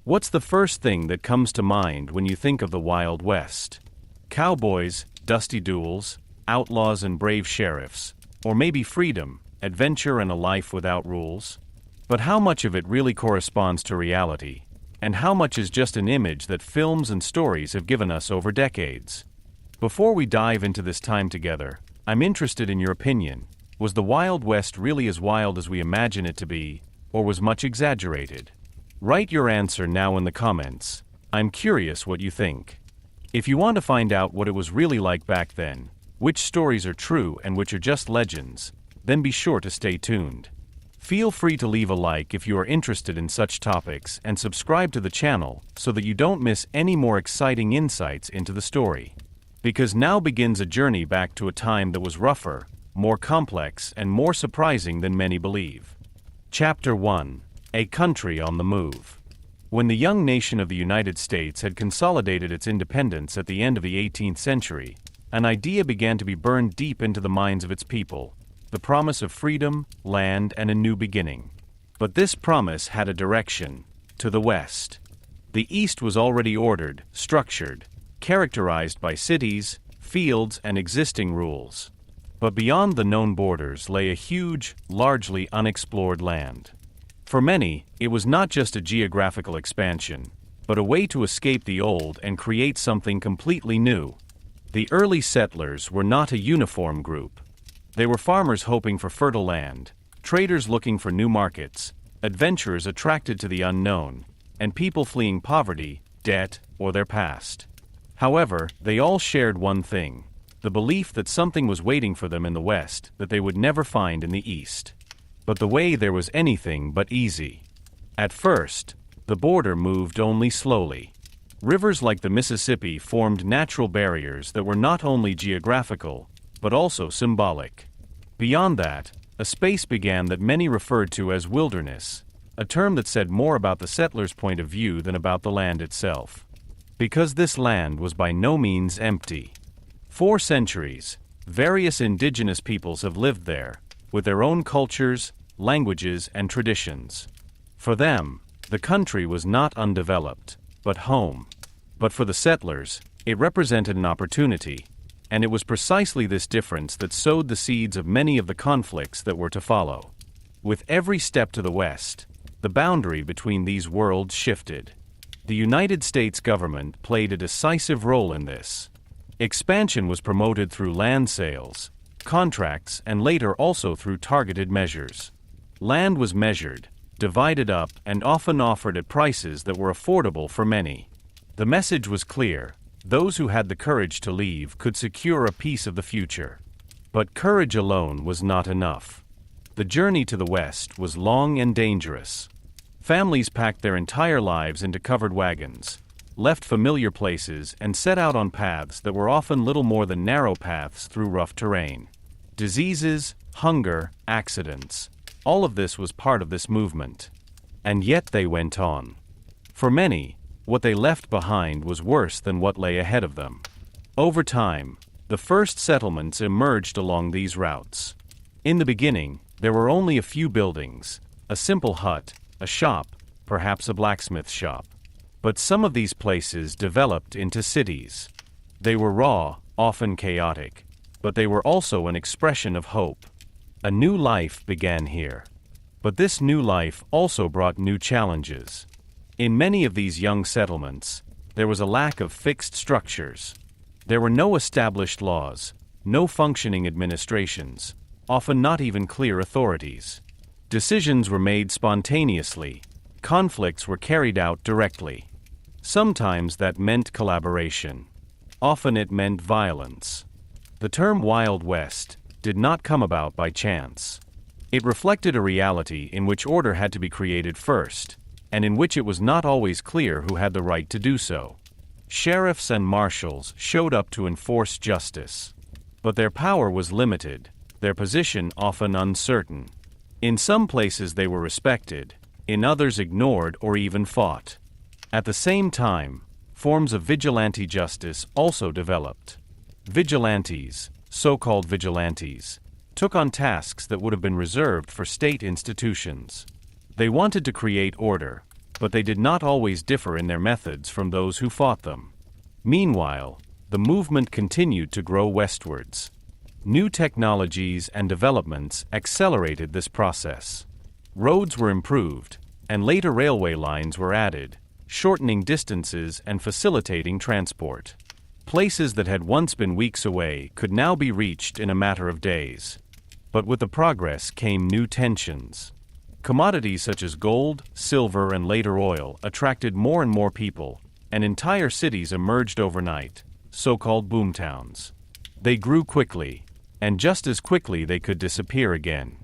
What's the first thing that comes to mind when you think of the Wild West? Cowboys, dusty duels, outlaws and brave sheriffs, or maybe freedom, adventure and a life without rules? But how much of it really corresponds to reality, and how much is just an image that films and stories have given us over decades? Before we dive into this time together, I'm interested in your opinion. Was the Wild West really as wild as we imagine it to be, or was much exaggerated? Write your answer now in the comments. I'm curious what you think. If you want to find out what it was really like back then, which stories are true and which are just legends, then be sure to stay tuned. Feel free to leave a like if you are interested in such topics and subscribe to the channel so that you don't miss any more exciting insights into the story. Because now begins a journey back to a time that was rougher, more complex, and more surprising than many believe. Chapter 1: A Country on the Move. When the young nation of the United States had consolidated its independence at the end of the 18th century, an idea began to be burned deep into the minds of its people: the promise of freedom, land, and a new beginning. But this promise had a direction: to the west. The East was already ordered, structured, characterized by cities, fields, and existing rules. But beyond the known borders lay a huge, largely unexplored land. For many, it was not just a geographical expansion, but a way to escape the old and create something completely new. The early settlers were not a uniform group. They were farmers hoping for fertile land, traders looking for new markets, adventurers attracted to the unknown, and people fleeing poverty, debt, or their past. However, they all shared one thing: the belief that something was waiting for them in the West that they would never find in the East. But the way there was anything but easy. At first, the border moved only slowly. Rivers like the Mississippi formed natural barriers that were not only geographical, but also symbolic. Beyond that, a space began that many referred to as wilderness, a term that said more about the settlers' point of view than about the land itself. Because this land was by no means empty. For centuries, various indigenous peoples have lived there, with their own cultures, languages, and traditions. For them, the country was not undeveloped, but home. But for the settlers, it represented an opportunity, and it was precisely this difference that sowed the seeds of many of the conflicts that were to follow. With every step to the west, the boundary between these worlds shifted. The United States government played a decisive role in this. Expansion was promoted through land sales, contracts, and later also through targeted measures. Land was measured, divided up, and often offered at prices that were affordable for many. The message was clear: those who had the courage to leave could secure a piece of the future. But courage alone was not enough. The journey to the West was long and dangerous. Families packed their entire lives into covered wagons, left familiar places, and set out on paths that were often little more than narrow paths through rough terrain. Diseases, hunger, accidents, all of this was part of this movement. And yet they went on. For many, what they left behind was worse than what lay ahead of them. Over time, the first settlements emerged along these routes. In the beginning, there were only a few buildings, a simple hut, a shop, perhaps a blacksmith shop. But some of these places developed into cities. They were raw, often chaotic, but they were also an expression of hope. A new life began here. But this new life also brought new challenges. In many of these young settlements, there was a lack of fixed structures. There were no established laws, no functioning administrations, often not even clear authorities. Decisions were made spontaneously. Conflicts were carried out directly. Sometimes that meant collaboration. Often it meant violence. The term Wild West did not come about by chance. It reflected a reality in which order had to be created first, and in which it was not always clear who had the right to do so. Sheriffs and marshals showed up to enforce justice. But their power was limited, their position often uncertain. In some places they were respected, in others ignored or even fought. At the same time, forms of vigilante justice also developed. Vigilantes, so-called vigilantes, took on tasks that would have been reserved for state institutions. They wanted to create order, but they did not always differ in their methods from those who fought them. Meanwhile, the movement continued to grow westwards. New technologies and developments accelerated this process. Roads were improved, and later railway lines were added, shortening distances and facilitating transport. Places that had once been weeks away could now be reached in a matter of days. But with the progress came new tensions. Commodities such as gold, silver, and later oil attracted more and more people, and entire cities emerged overnight, so-called boomtowns. They grew quickly, and just as quickly they could disappear again.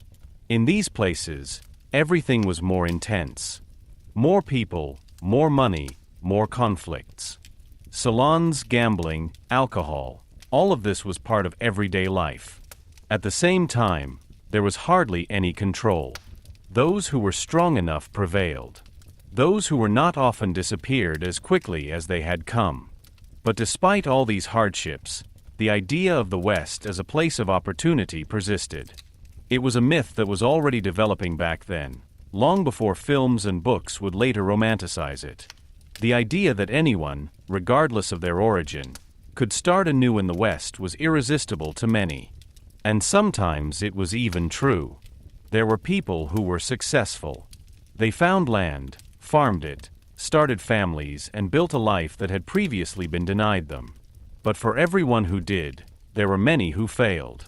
In these places, everything was more intense. More people, more money, more conflicts. Salons, gambling, alcohol, all of this was part of everyday life. At the same time, there was hardly any control. Those who were strong enough prevailed. Those who were not often disappeared as quickly as they had come. But despite all these hardships, the idea of the West as a place of opportunity persisted. It was a myth that was already developing back then, long before films and books would later romanticize it. The idea that anyone, regardless of their origin, could start anew in the West was irresistible to many. And sometimes it was even true. There were people who were successful. They found land, farmed it, started families, and built a life that had previously been denied them. But for everyone who did, there were many who failed.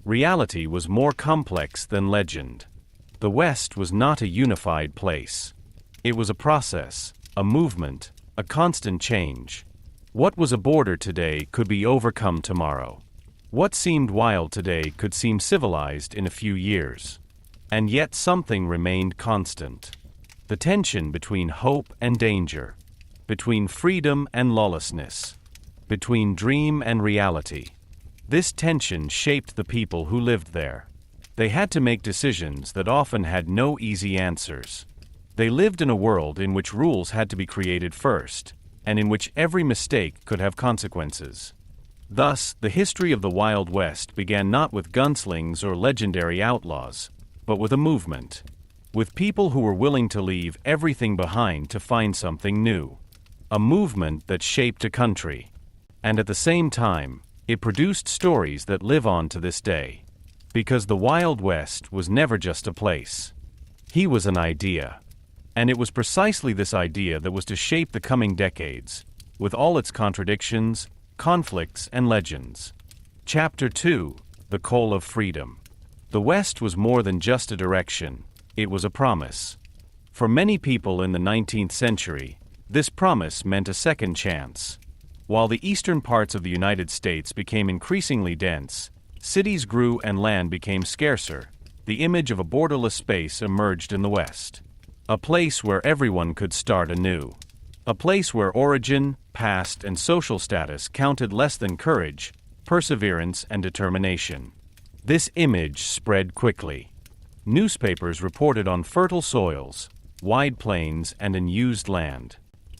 Reality was more complex than legend. The West was not a unified place. It was a process, a movement, a constant change. What was a border today could be overcome tomorrow. What seemed wild today could seem civilized in a few years. And yet something remained constant. The tension between hope and danger, between freedom and lawlessness, between dream and reality. This tension shaped the people who lived there. They had to make decisions that often had no easy answers. They lived in a world in which rules had to be created first, and in which every mistake could have consequences. Thus, the history of the Wild West began not with gunslings or legendary outlaws, but with a movement, with people who were willing to leave everything behind to find something new. A movement that shaped a country. And at the same time, it produced stories that live on to this day. Because the Wild West was never just a place. He was an idea. And it was precisely this idea that was to shape the coming decades, with all its contradictions, conflicts, and legends. Chapter 2: The Call of Freedom. The West was more than just a direction, it was a promise. For many people in the 19th century, this promise meant a second chance. While the eastern parts of the United States became increasingly dense, cities grew and land became scarcer, the image of a borderless space emerged in the West. A place where everyone could start anew. A place where origin, past, and social status counted less than courage, perseverance, and determination. This image spread quickly. Newspapers reported on fertile soils, wide plains, and unused land.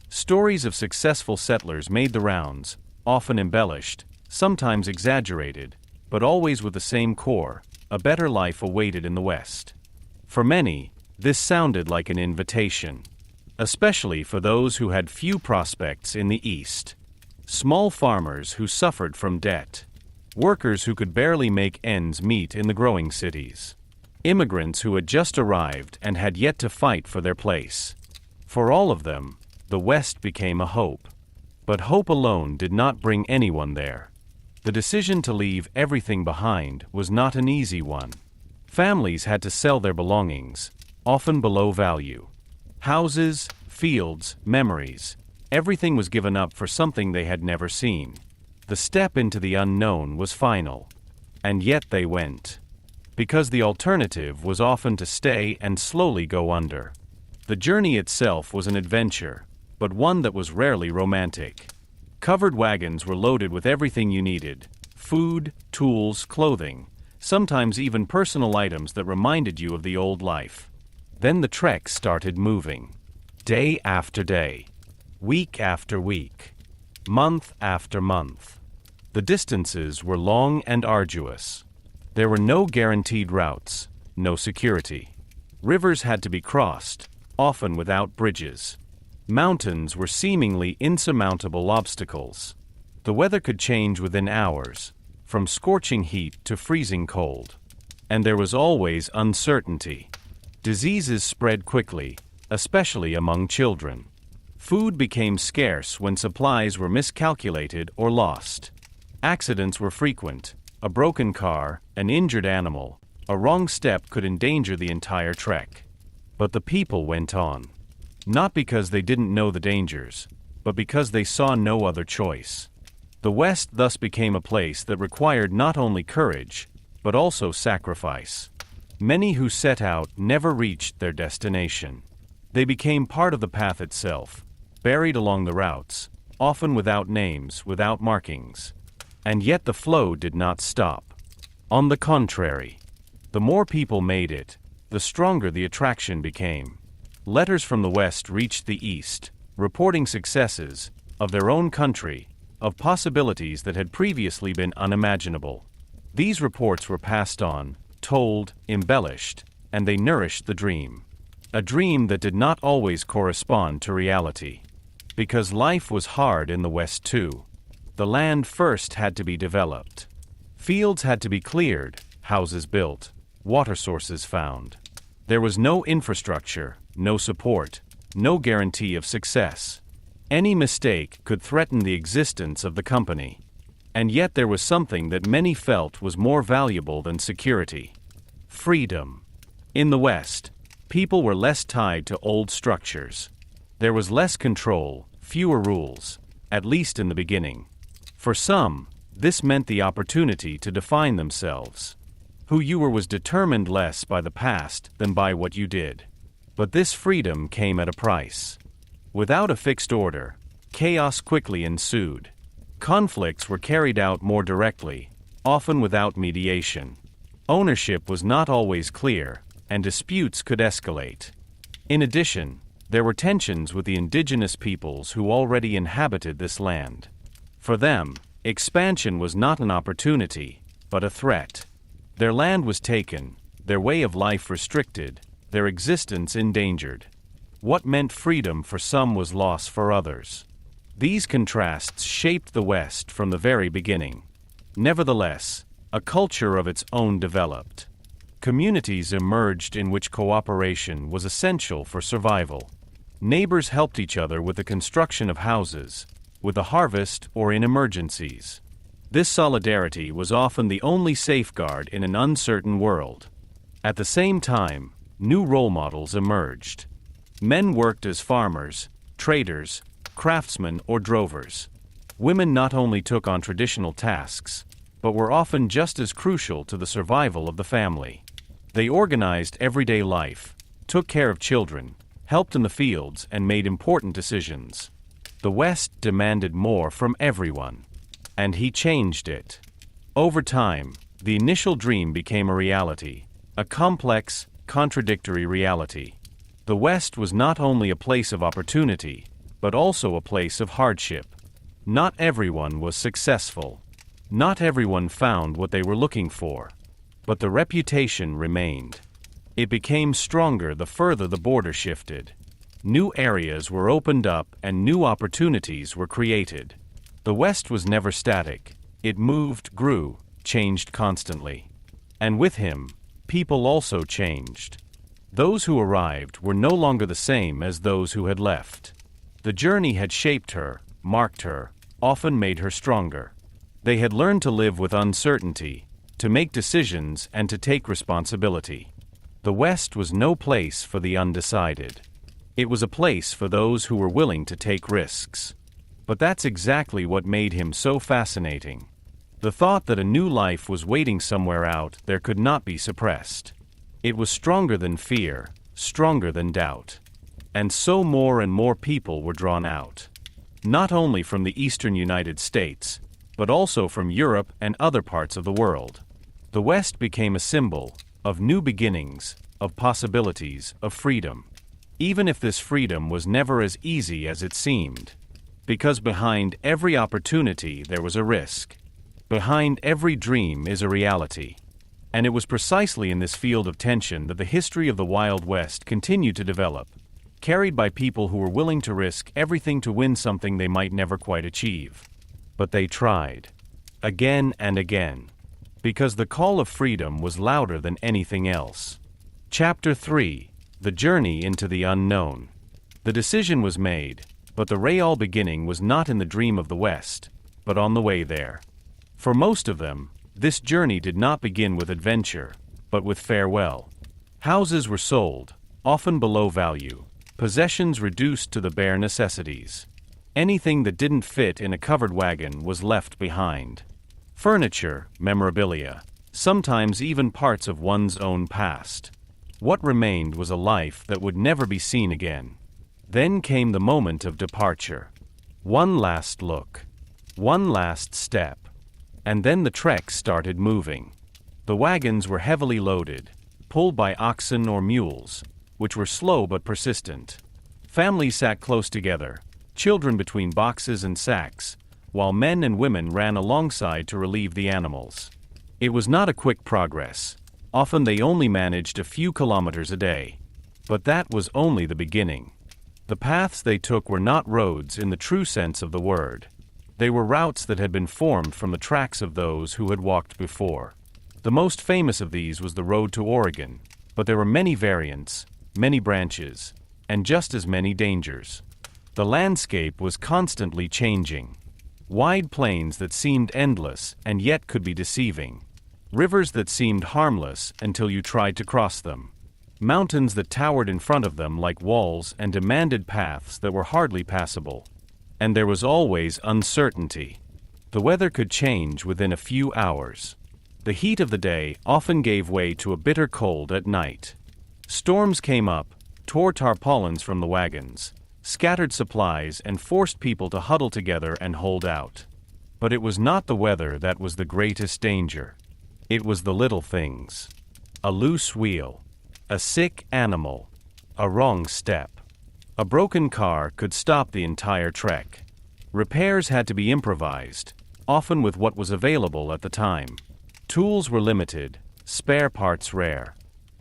Stories of successful settlers made the rounds, often embellished, sometimes exaggerated, but always with the same core: a better life awaited in the West. For many, this sounded like an invitation, especially for those who had few prospects in the East. Small farmers who suffered from debt, workers who could barely make ends meet in the growing cities, immigrants who had just arrived and had yet to fight for their place. For all of them, the West became a hope. But hope alone did not bring anyone there. The decision to leave everything behind was not an easy one. Families had to sell their belongings, often below value. Houses, fields, memories, everything was given up for something they had never seen. The step into the unknown was final. And yet they went. Because the alternative was often to stay and slowly go under. The journey itself was an adventure, but one that was rarely romantic. Covered wagons were loaded with everything you needed: food, tools, clothing, sometimes even personal items that reminded you of the old life. Then the trek started moving. Day after day. Week after week. Month after month. The distances were long and arduous. There were no guaranteed routes, no security. Rivers had to be crossed, often without bridges. Mountains were seemingly insurmountable obstacles. The weather could change within hours, from scorching heat to freezing cold. And there was always uncertainty. Diseases spread quickly, especially among children. Food became scarce when supplies were miscalculated or lost. Accidents were frequent. A broken car, an injured animal, a wrong step could endanger the entire trek. But the people went on. Not because they didn't know the dangers, but because they saw no other choice. The West thus became a place that required not only courage, but also sacrifice. Many who set out never reached their destination. They became part of the path itself, buried along the routes, often without names, without markings. And yet the flow did not stop. On the contrary, the more people made it, the stronger the attraction became. Letters from the West reached the East, reporting successes, of their own country, of possibilities that had previously been unimaginable. These reports were passed on, told, embellished, and they nourished the dream. A dream that did not always correspond to reality. Because life was hard in the West too. The land first had to be developed. Fields had to be cleared, houses built, water sources found. There was no infrastructure, no support, no guarantee of success. Any mistake could threaten the existence of the company. And yet there was something that many felt was more valuable than security. Freedom. In the West, people were less tied to old structures. There was less control, fewer rules, at least in the beginning. For some, this meant the opportunity to define themselves. Who you were was determined less by the past than by what you did. But this freedom came at a price. Without a fixed order, chaos quickly ensued. Conflicts were carried out more directly, often without mediation. Ownership was not always clear, and disputes could escalate. In addition, there were tensions with the indigenous peoples who already inhabited this land. For them, expansion was not an opportunity, but a threat. Their land was taken, their way of life restricted, their existence endangered. What meant freedom for some was loss for others. These contrasts shaped the West from the very beginning. Nevertheless, a culture of its own developed. Communities emerged in which cooperation was essential for survival. Neighbors helped each other with the construction of houses, with the harvest, or in emergencies. This solidarity was often the only safeguard in an uncertain world. At the same time, new role models emerged. Men worked as farmers, traders, craftsmen, or drovers. Women not only took on traditional tasks, but were often just as crucial to the survival of the family. They organized everyday life, took care of children, helped in the fields, and made important decisions. The West demanded more from everyone. And he changed it. Over time, the initial dream became a reality, a complex, contradictory reality. The West was not only a place of opportunity, but also a place of hardship. Not everyone was successful. Not everyone found what they were looking for. But the reputation remained. It became stronger the further the border shifted. New areas were opened up and new opportunities were created. The West was never static. It moved, grew, changed constantly. And with him, people also changed. Those who arrived were no longer the same as those who had left. The journey had shaped her, marked her, often made her stronger. They had learned to live with uncertainty, to make decisions, and to take responsibility. The West was no place for the undecided. It was a place for those who were willing to take risks. But that's exactly what made him so fascinating. The thought that a new life was waiting somewhere out there could not be suppressed. It was stronger than fear, stronger than doubt. And so more and more people were drawn out. Not only from the eastern United States, but also from Europe and other parts of the world. The West became a symbol of new beginnings, of possibilities, of freedom. Even if this freedom was never as easy as it seemed. Because behind every opportunity there was a risk. Behind every dream is a reality. And it was precisely in this field of tension that the history of the Wild West continued to develop. carried by people who were willing to risk everything to win something they might never quite achieve. But they tried. Again and again. Because the call of freedom was louder than anything else. Chapter 3: The Journey into the Unknown. The decision was made, but the real beginning was not in the dream of the West, but on the way there. For most of them, this journey did not begin with adventure, but with farewell. Houses were sold, often below value, possessions reduced to the bare necessities. Anything that didn't fit in a covered wagon was left behind. Furniture, memorabilia, sometimes even parts of one's own past. What remained was a life that would never be seen again. Then came the moment of departure. One last look. One last step. And then the trek started moving. The wagons were heavily loaded, pulled by oxen or mules, which were slow but persistent. Families sat close together, children between boxes and sacks, while men and women ran alongside to relieve the animals. It was not a quick progress. Often they only managed a few kilometers a day. But that was only the beginning. The paths they took were not roads in the true sense of the word. They were routes that had been formed from the tracks of those who had walked before. The most famous of these was the road to Oregon, but there were many variants, many branches, and just as many dangers. The landscape was constantly changing. Wide plains that seemed endless and yet could be deceiving. Rivers that seemed harmless until you tried to cross them. Mountains that towered in front of them like walls and demanded paths that were hardly passable. And there was always uncertainty. The weather could change within a few hours. The heat of the day often gave way to a bitter cold at night. Storms came up, tore tarpaulins from the wagons, scattered supplies and forced people to huddle together and hold out. But it was not the weather that was the greatest danger. It was the little things. A loose wheel. A sick animal. A wrong step. A broken car could stop the entire trek. Repairs had to be improvised, often with what was available at the time. Tools were limited, spare parts rare.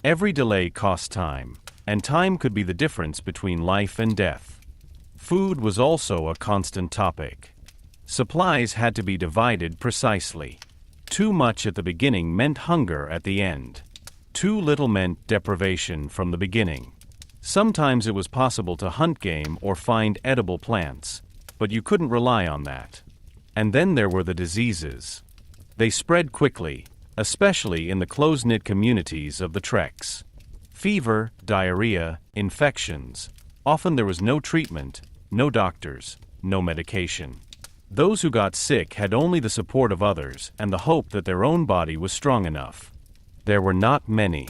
Every delay cost time, and time could be the difference between life and death. Food was also a constant topic. Supplies had to be divided precisely. Too much at the beginning meant hunger at the end. Too little meant deprivation from the beginning. Sometimes it was possible to hunt game or find edible plants, but you couldn't rely on that. And then there were the diseases. They spread quickly, especially in the close-knit communities of the treks. Fever, diarrhea, infections. Often there was no treatment, no doctors, no medication. Those who got sick had only the support of others and the hope that their own body was strong enough. There were not many.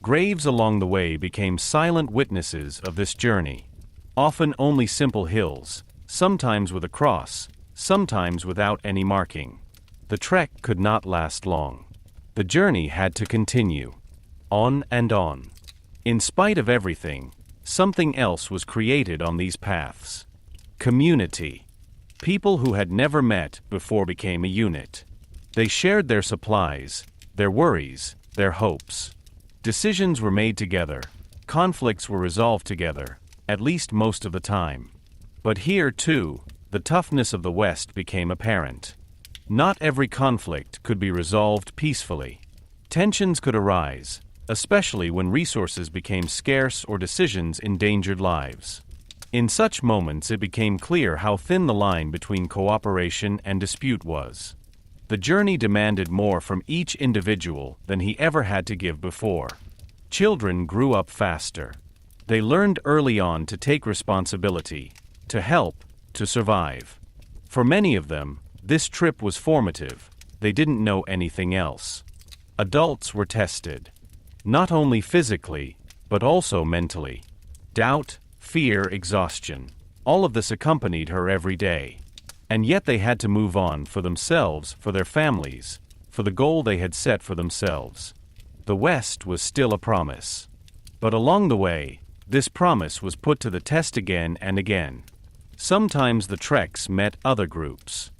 Graves along the way became silent witnesses of this journey. Often only simple hills, sometimes with a cross, sometimes without any marking. The trek could not last long. The journey had to continue. On and on. In spite of everything, something else was created on these paths. Community. People who had never met before became a unit. They shared their supplies, their worries, their hopes. Decisions were made together. Conflicts were resolved together, at least most of the time. But here, too, the toughness of the West became apparent. Not every conflict could be resolved peacefully. Tensions could arise, especially when resources became scarce or decisions endangered lives. In such moments it became clear how thin the line between cooperation and dispute was. The journey demanded more from each individual than he ever had to give before. Children grew up faster. They learned early on to take responsibility, to help, to survive. For many of them, this trip was formative. They didn't know anything else. Adults were tested. Not only physically, but also mentally. Doubt, fear, exhaustion. All of this accompanied her every day. And yet they had to move on for themselves, for their families, for the goal they had set for themselves. The West was still a promise. But along the way, this promise was put to the test again and again. Sometimes the treks met other groups.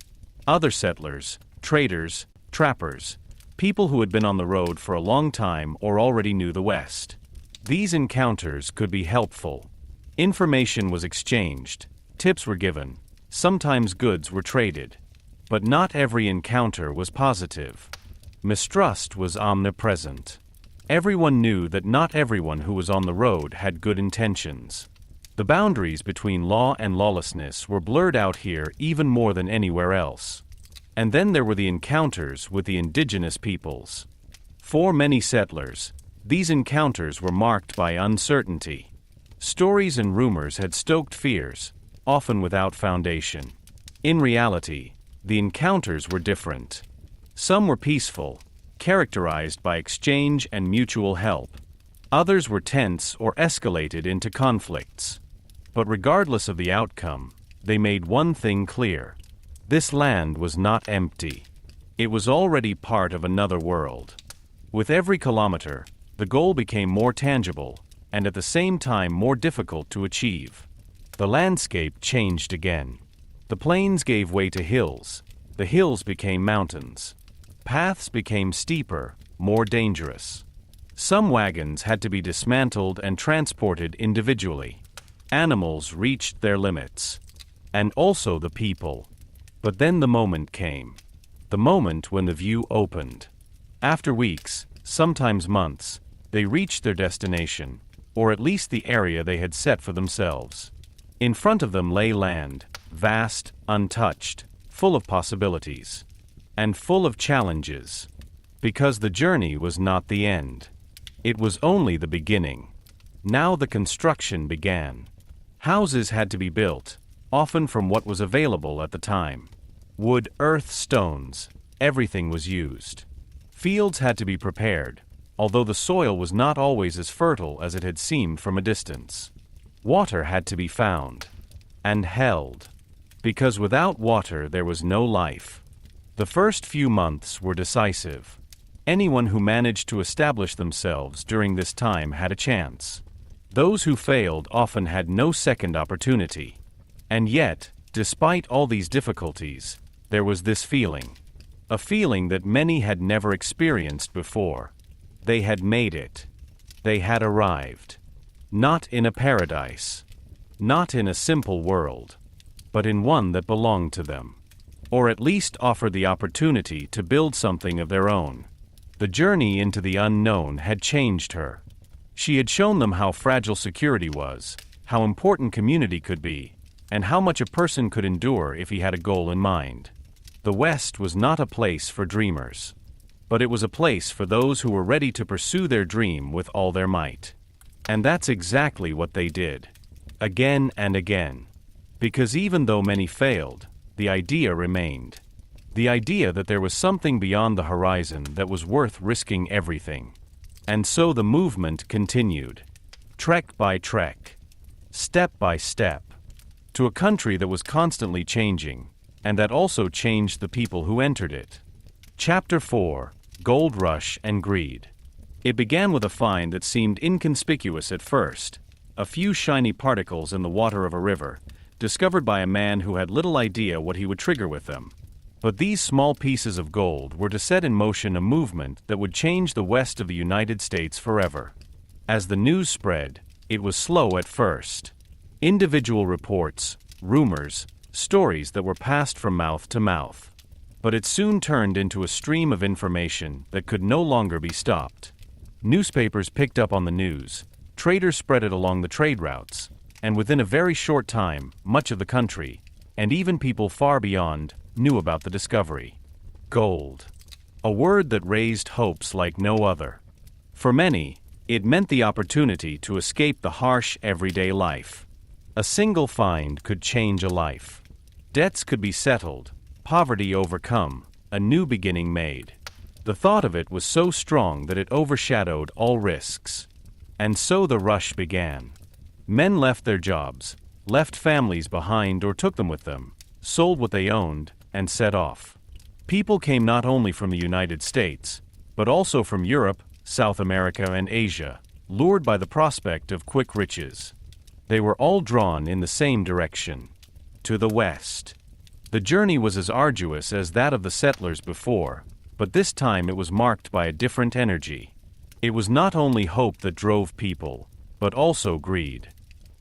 Other settlers, traders, trappers, people who had been on the road for a long time or already knew the West. These encounters could be helpful. Information was exchanged, tips were given, sometimes goods were traded. But not every encounter was positive. Mistrust was omnipresent. Everyone knew that not everyone who was on the road had good intentions. The boundaries between law and lawlessness were blurred out here even more than anywhere else. And then there were the encounters with the indigenous peoples. For many settlers, these encounters were marked by uncertainty. Stories and rumors had stoked fears, often without foundation. In reality, the encounters were different. Some were peaceful, characterized by exchange and mutual help. Others were tense or escalated into conflicts. But regardless of the outcome, they made one thing clear. This land was not empty. It was already part of another world. With every kilometer, the goal became more tangible, and at the same time more difficult to achieve. The landscape changed again. The plains gave way to hills. The hills became mountains. Paths became steeper, more dangerous. Some wagons had to be dismantled and transported individually. Animals reached their limits. And also the people. But then the moment came. The moment when the view opened. After weeks, sometimes months, they reached their destination, or at least the area they had set for themselves. In front of them lay land, vast, untouched, full of possibilities. And full of challenges. Because the journey was not the end. It was only the beginning. Now the construction began. Houses had to be built, often from what was available at the time. Wood, earth, stones, everything was used. Fields had to be prepared, although the soil was not always as fertile as it had seemed from a distance. Water had to be found. And held. Because without water there was no life. The first few months were decisive. Anyone who managed to establish themselves during this time had a chance. Those who failed often had no second opportunity. And yet, despite all these difficulties, there was this feeling. A feeling that many had never experienced before. They had made it. They had arrived. Not in a paradise. Not in a simple world. But in one that belonged to them. Or at least offered the opportunity to build something of their own. The journey into the unknown had changed her. She had shown them how fragile security was, how important community could be, and how much a person could endure if he had a goal in mind. The West was not a place for dreamers. But it was a place for those who were ready to pursue their dream with all their might. And that's exactly what they did. Again and again. Because even though many failed, the idea remained. The idea that there was something beyond the horizon that was worth risking everything. And so the movement continued. Trek by trek. Step by step. To a country that was constantly changing, and that also changed the people who entered it. Chapter 4. Gold Rush and Greed. It began with a find that seemed inconspicuous at first. A few shiny particles in the water of a river, discovered by a man who had little idea what he would trigger with them. But these small pieces of gold were to set in motion a movement that would change the west of the United States forever. As the news spread, it was slow at first. Individual reports, rumors, stories that were passed from mouth to mouth. But it soon turned into a stream of information that could no longer be stopped. Newspapers picked up on the news, traders spread it along the trade routes, and within a very short time, much of the country, and even people far beyond, knew about the discovery. Gold. A word that raised hopes like no other. For many, it meant the opportunity to escape the harsh everyday life. A single find could change a life. Debts could be settled, poverty overcome, a new beginning made. The thought of it was so strong that it overshadowed all risks. And so the rush began. Men left their jobs, left families behind or took them with them, sold what they owned, and set off. People came not only from the United States, but also from Europe, South America, and Asia, lured by the prospect of quick riches. They were all drawn in the same direction, to the west. The journey was as arduous as that of the settlers before, but this time it was marked by a different energy. It was not only hope that drove people, but also greed.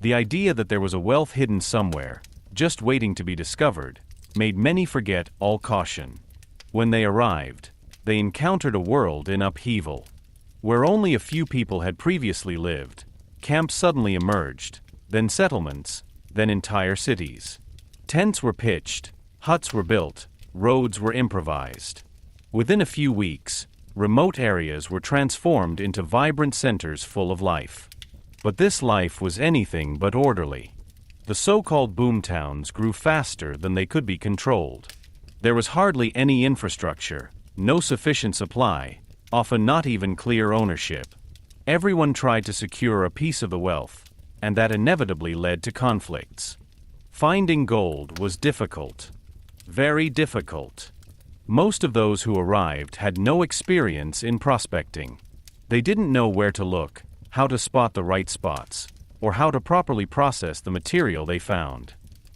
The idea that there was a wealth hidden somewhere, just waiting to be discovered, made many forget all caution. When they arrived, they encountered a world in upheaval. Where only a few people had previously lived, camps suddenly emerged, then settlements, then entire cities. Tents were pitched, huts were built, roads were improvised. Within a few weeks, remote areas were transformed into vibrant centers full of life. But this life was anything but orderly. The so-called boomtowns grew faster than they could be controlled. There was hardly any infrastructure, no sufficient supply, often not even clear ownership. Everyone tried to secure a piece of the wealth, and that inevitably led to conflicts. Finding gold was difficult. Very difficult. Most of those who arrived had no experience in prospecting. They didn't know where to look, how to spot the right spots, or how to properly process the material they found.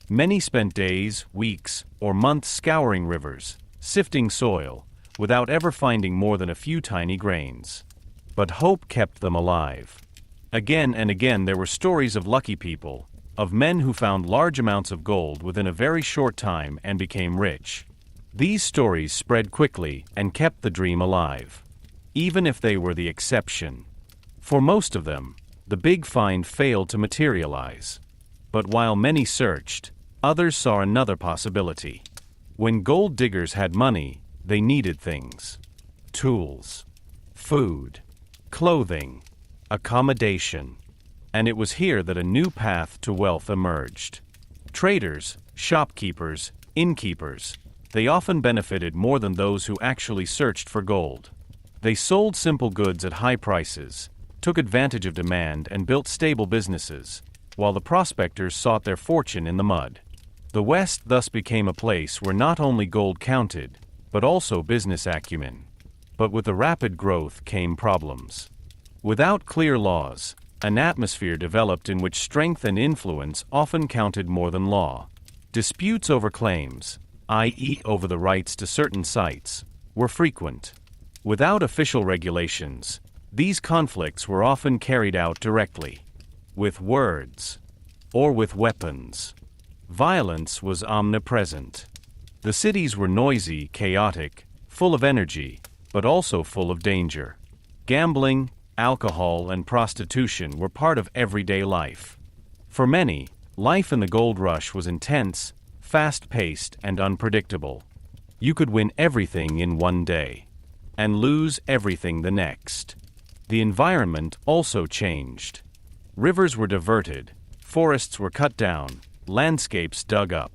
Many spent days, weeks, or months scouring rivers, sifting soil, without ever finding more than a few tiny grains. But hope kept them alive. Again and again there were stories of lucky people, of men who found large amounts of gold within a very short time and became rich. These stories spread quickly and kept the dream alive, even if they were the exception. For most of them, the big find failed to materialize. But while many searched, others saw another possibility. When gold diggers had money, they needed things: tools, food, clothing, accommodation. And it was here that a new path to wealth emerged. Traders, shopkeepers, innkeepers, they often benefited more than those who actually searched for gold. They sold simple goods at high prices, took advantage of demand and built stable businesses, while the prospectors sought their fortune in the mud. The West thus became a place where not only gold counted, but also business acumen. But with the rapid growth came problems. Without clear laws, an atmosphere developed in which strength and influence often counted more than law. Disputes over claims, i.e., over the rights to certain sites, were frequent. Without official regulations, these conflicts were often carried out directly, with words, or with weapons. Violence was omnipresent. The cities were noisy, chaotic, full of energy, but also full of danger. Gambling, alcohol, and prostitution were part of everyday life. For many, life in the gold rush was intense, fast-paced, and unpredictable. You could win everything in one day, and lose everything the next. The environment also changed. Rivers were diverted, forests were cut down, landscapes dug up.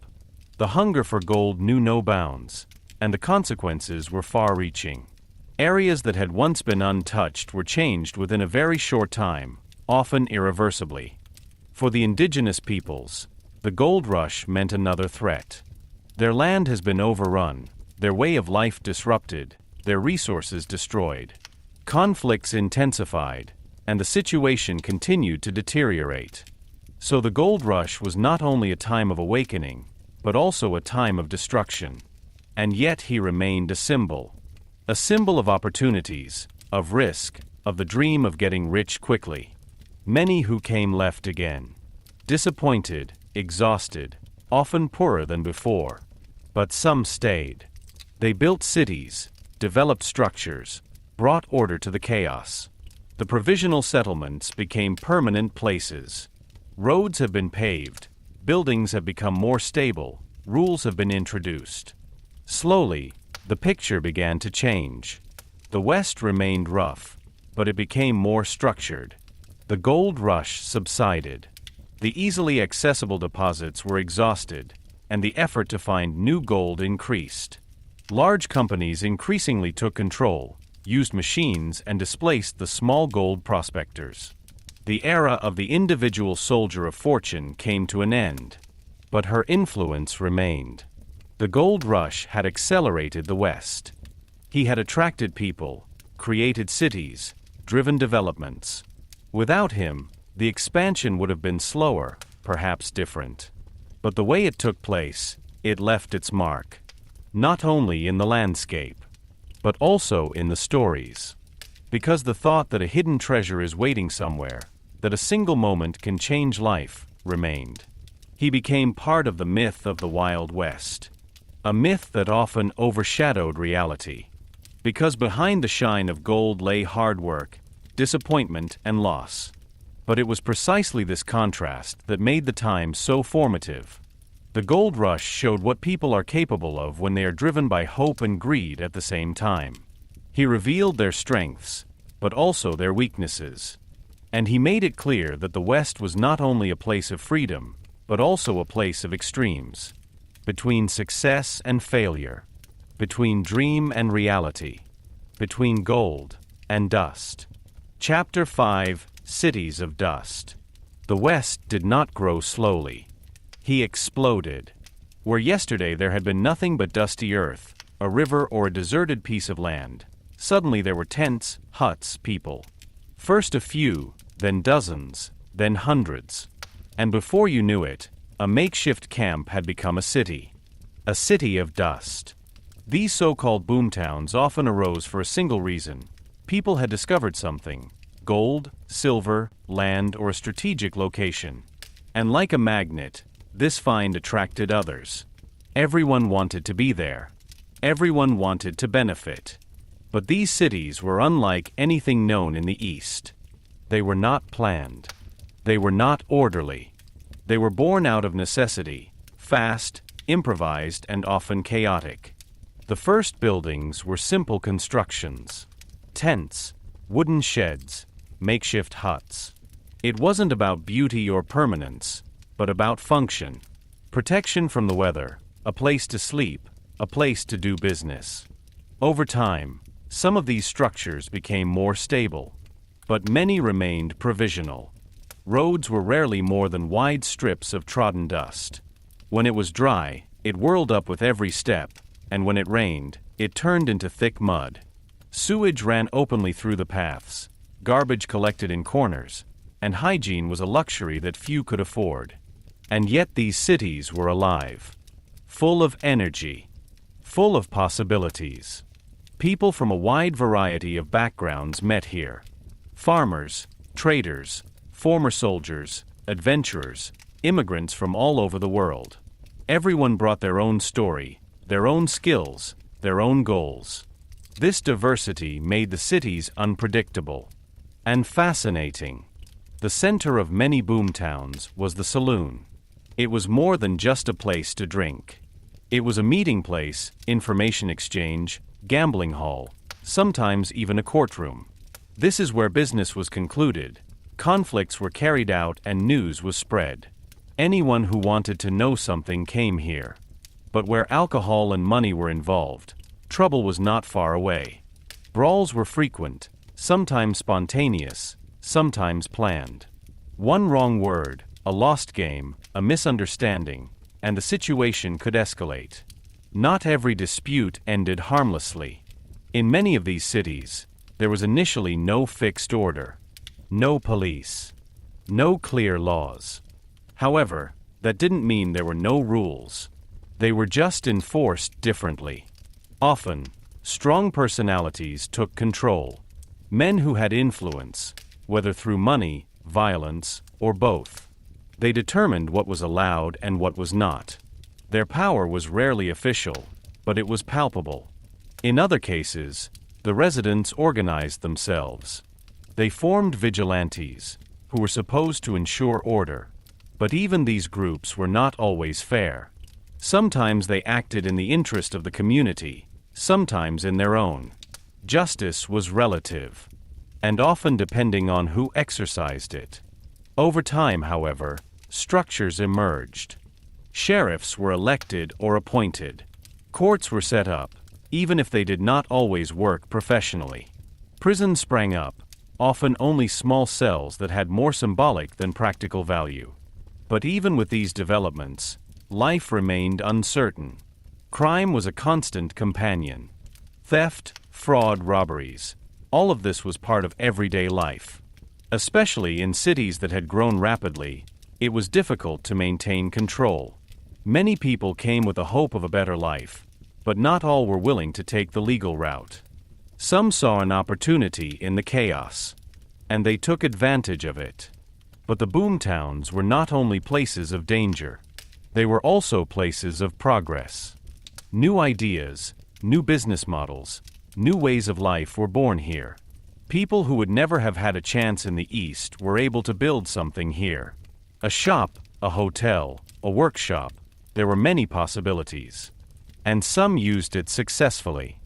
The hunger for gold knew no bounds, and the consequences were far-reaching. Areas that had once been untouched were changed within a very short time, often irreversibly. For the indigenous peoples, the gold rush meant another threat. Their land has been overrun, their way of life disrupted, their resources destroyed. Conflicts intensified, and the situation continued to deteriorate. So the gold rush was not only a time of awakening, but also a time of destruction. And yet he remained a symbol of opportunities, of risk, of the dream of getting rich quickly. Many who came left again, disappointed, exhausted, often poorer than before. But some stayed. They built cities, developed structures, brought order to the chaos. The provisional settlements became permanent places. Roads have been paved, buildings have become more stable, rules have been introduced. Slowly, the picture began to change. The West remained rough, but it became more structured. The gold rush subsided. The easily accessible deposits were exhausted, and the effort to find new gold increased. Large companies increasingly took control, used machines, and displaced the small gold prospectors. The era of the individual soldier of fortune came to an end, but her influence remained. The gold rush had accelerated the West. He had attracted people, created cities, driven developments. Without him, the expansion would have been slower, perhaps different. But the way it took place, it left its mark. Not only in the landscape, but also in the stories. Because the thought that a hidden treasure is waiting somewhere, that a single moment can change life, remained. He became part of the myth of the Wild West. A myth that often overshadowed reality. Because behind the shine of gold lay hard work, disappointment, and loss. But it was precisely this contrast that made the time so formative. The gold rush showed what people are capable of when they are driven by hope and greed at the same time. He revealed their strengths, but also their weaknesses. And he made it clear that the West was not only a place of freedom, but also a place of extremes. Between success and failure. Between dream and reality. Between gold and dust. Chapter 5: Cities of Dust. The West did not grow slowly. He exploded. Where yesterday there had been nothing but dusty earth, a river or a deserted piece of land, suddenly there were tents, huts, people. First a few, then dozens, then hundreds. And before you knew it, a makeshift camp had become a city. A city of dust. These so-called boomtowns often arose for a single reason. People had discovered something: gold, silver, land, or a strategic location. And like a magnet, this find attracted others. Everyone wanted to be there. Everyone wanted to benefit. But these cities were unlike anything known in the East. They were not planned. They were not orderly. They were born out of necessity, fast, improvised, and often chaotic. The first buildings were simple constructions. Tents, wooden sheds, makeshift huts. It wasn't about beauty or permanence, but about function. Protection from the weather, a place to sleep, a place to do business. Over time, some of these structures became more stable, but many remained provisional. Roads were rarely more than wide strips of trodden dust. When it was dry, it whirled up with every step, and when it rained, it turned into thick mud. Sewage ran openly through the paths, garbage collected in corners, and hygiene was a luxury that few could afford. And yet these cities were alive, full of energy, full of possibilities. People from a wide variety of backgrounds met here. Farmers, traders, former soldiers, adventurers, immigrants from all over the world. Everyone brought their own story, their own skills, their own goals. This diversity made the cities unpredictable and fascinating. The center of many boomtowns was the saloon. It was more than just a place to drink. It was a meeting place, information exchange, gambling hall, sometimes even a courtroom. This is where business was concluded, conflicts were carried out, and news was spread. Anyone who wanted to know something came here. But where alcohol and money were involved, trouble was not far away. Brawls were frequent, sometimes spontaneous, sometimes planned. One wrong word, a lost game, a misunderstanding, and the situation could escalate. Not every dispute ended harmlessly. In many of these cities, there was initially no fixed order, no police, no clear laws. However, that didn't mean there were no rules. They were just enforced differently. Often, strong personalities took control. Men who had influence, whether through money, violence, or both. They determined what was allowed and what was not. Their power was rarely official, but it was palpable. In other cases, the residents organized themselves. They formed vigilantes, who were supposed to ensure order. But even these groups were not always fair. Sometimes they acted in the interest of the community, sometimes in their own. Justice was relative, and often depending on who exercised it. Over time, however, structures emerged. Sheriffs were elected or appointed. Courts were set up, even if they did not always work professionally. Prisons sprang up, often only small cells that had more symbolic than practical value. But even with these developments, life remained uncertain. Crime was a constant companion. Theft, fraud, robberies, all of this was part of everyday life. Especially in cities that had grown rapidly, it was difficult to maintain control. Many people came with the hope of a better life, but not all were willing to take the legal route. Some saw an opportunity in the chaos, and they took advantage of it. But the boomtowns were not only places of danger. They were also places of progress. New ideas, new business models, new ways of life were born here. People who would never have had a chance in the East were able to build something here. A shop, a hotel, a workshop. There were many possibilities. And some used it successfully.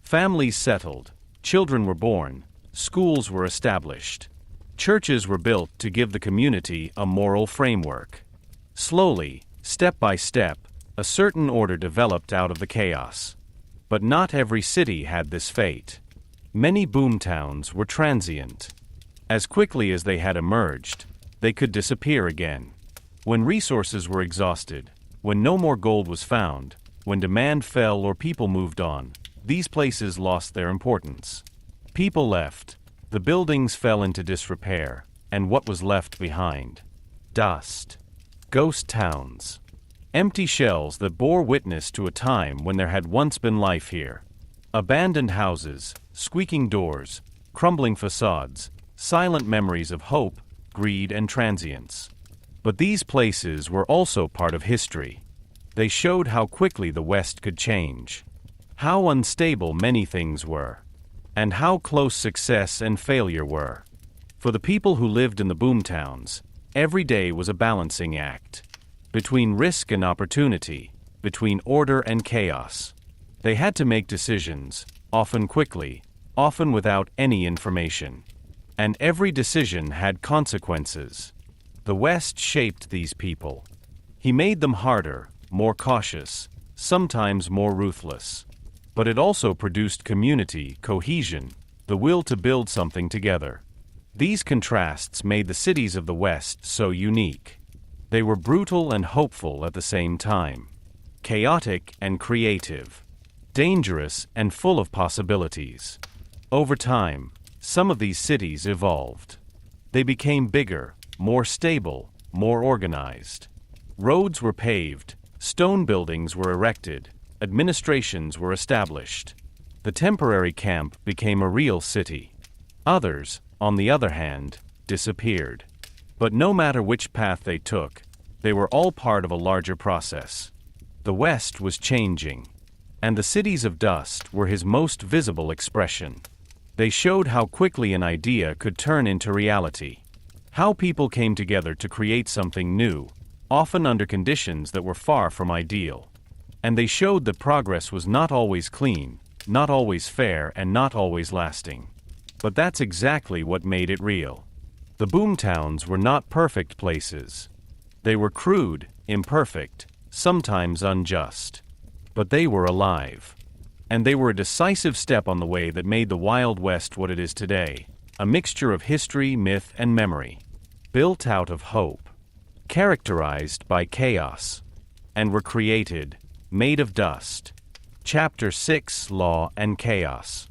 Families settled, children were born, schools were established. Churches were built to give the community a moral framework. Slowly, step by step, a certain order developed out of the chaos. But not every city had this fate. Many boomtowns were transient. As quickly as they had emerged, they could disappear again. When resources were exhausted, when no more gold was found, when demand fell or people moved on, these places lost their importance. People left, the buildings fell into disrepair, and what was left behind? Dust. Ghost towns. Empty shells that bore witness to a time when there had once been life here. Abandoned houses, squeaking doors, crumbling facades, silent memories of hope, greed, and transience. But these places were also part of history. They showed how quickly the West could change, how unstable many things were, and how close success and failure were. For the people who lived in the boomtowns, every day was a balancing act. Between risk and opportunity, between order and chaos. They had to make decisions, often quickly, often without any information. And every decision had consequences. The West shaped these people. He made them harder, more cautious, sometimes more ruthless. But it also produced community, cohesion, the will to build something together. These contrasts made the cities of the West so unique. They were brutal and hopeful at the same time. Chaotic and creative. Dangerous and full of possibilities. Over time, some of these cities evolved. They became bigger, more stable, more organized. Roads were paved, stone buildings were erected, administrations were established. The temporary camp became a real city. Others, on the other hand, disappeared. But no matter which path they took, they were all part of a larger process. The West was changing, and the cities of dust were his most visible expression. They showed how quickly an idea could turn into reality, how people came together to create something new, often under conditions that were far from ideal. And they showed that progress was not always clean, not always fair, and not always lasting. But that's exactly what made it real. The boomtowns were not perfect places. They were crude, imperfect, sometimes unjust. But they were alive. And they were a decisive step on the way that made the Wild West what it is today, a mixture of history, myth, and memory, built out of hope, characterized by chaos, and were created, made of dust. Chapter 6: Law and Chaos.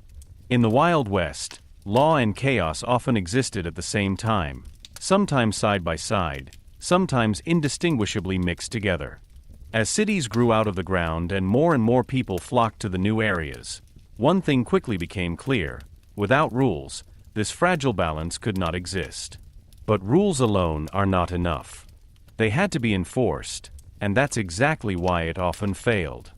In the Wild West, law and chaos often existed at the same time, sometimes side by side, sometimes indistinguishably mixed together. As cities grew out of the ground and more people flocked to the new areas, one thing quickly became clear: without rules, this fragile balance could not exist. But rules alone are not enough. They had to be enforced, and that's exactly why it often failed.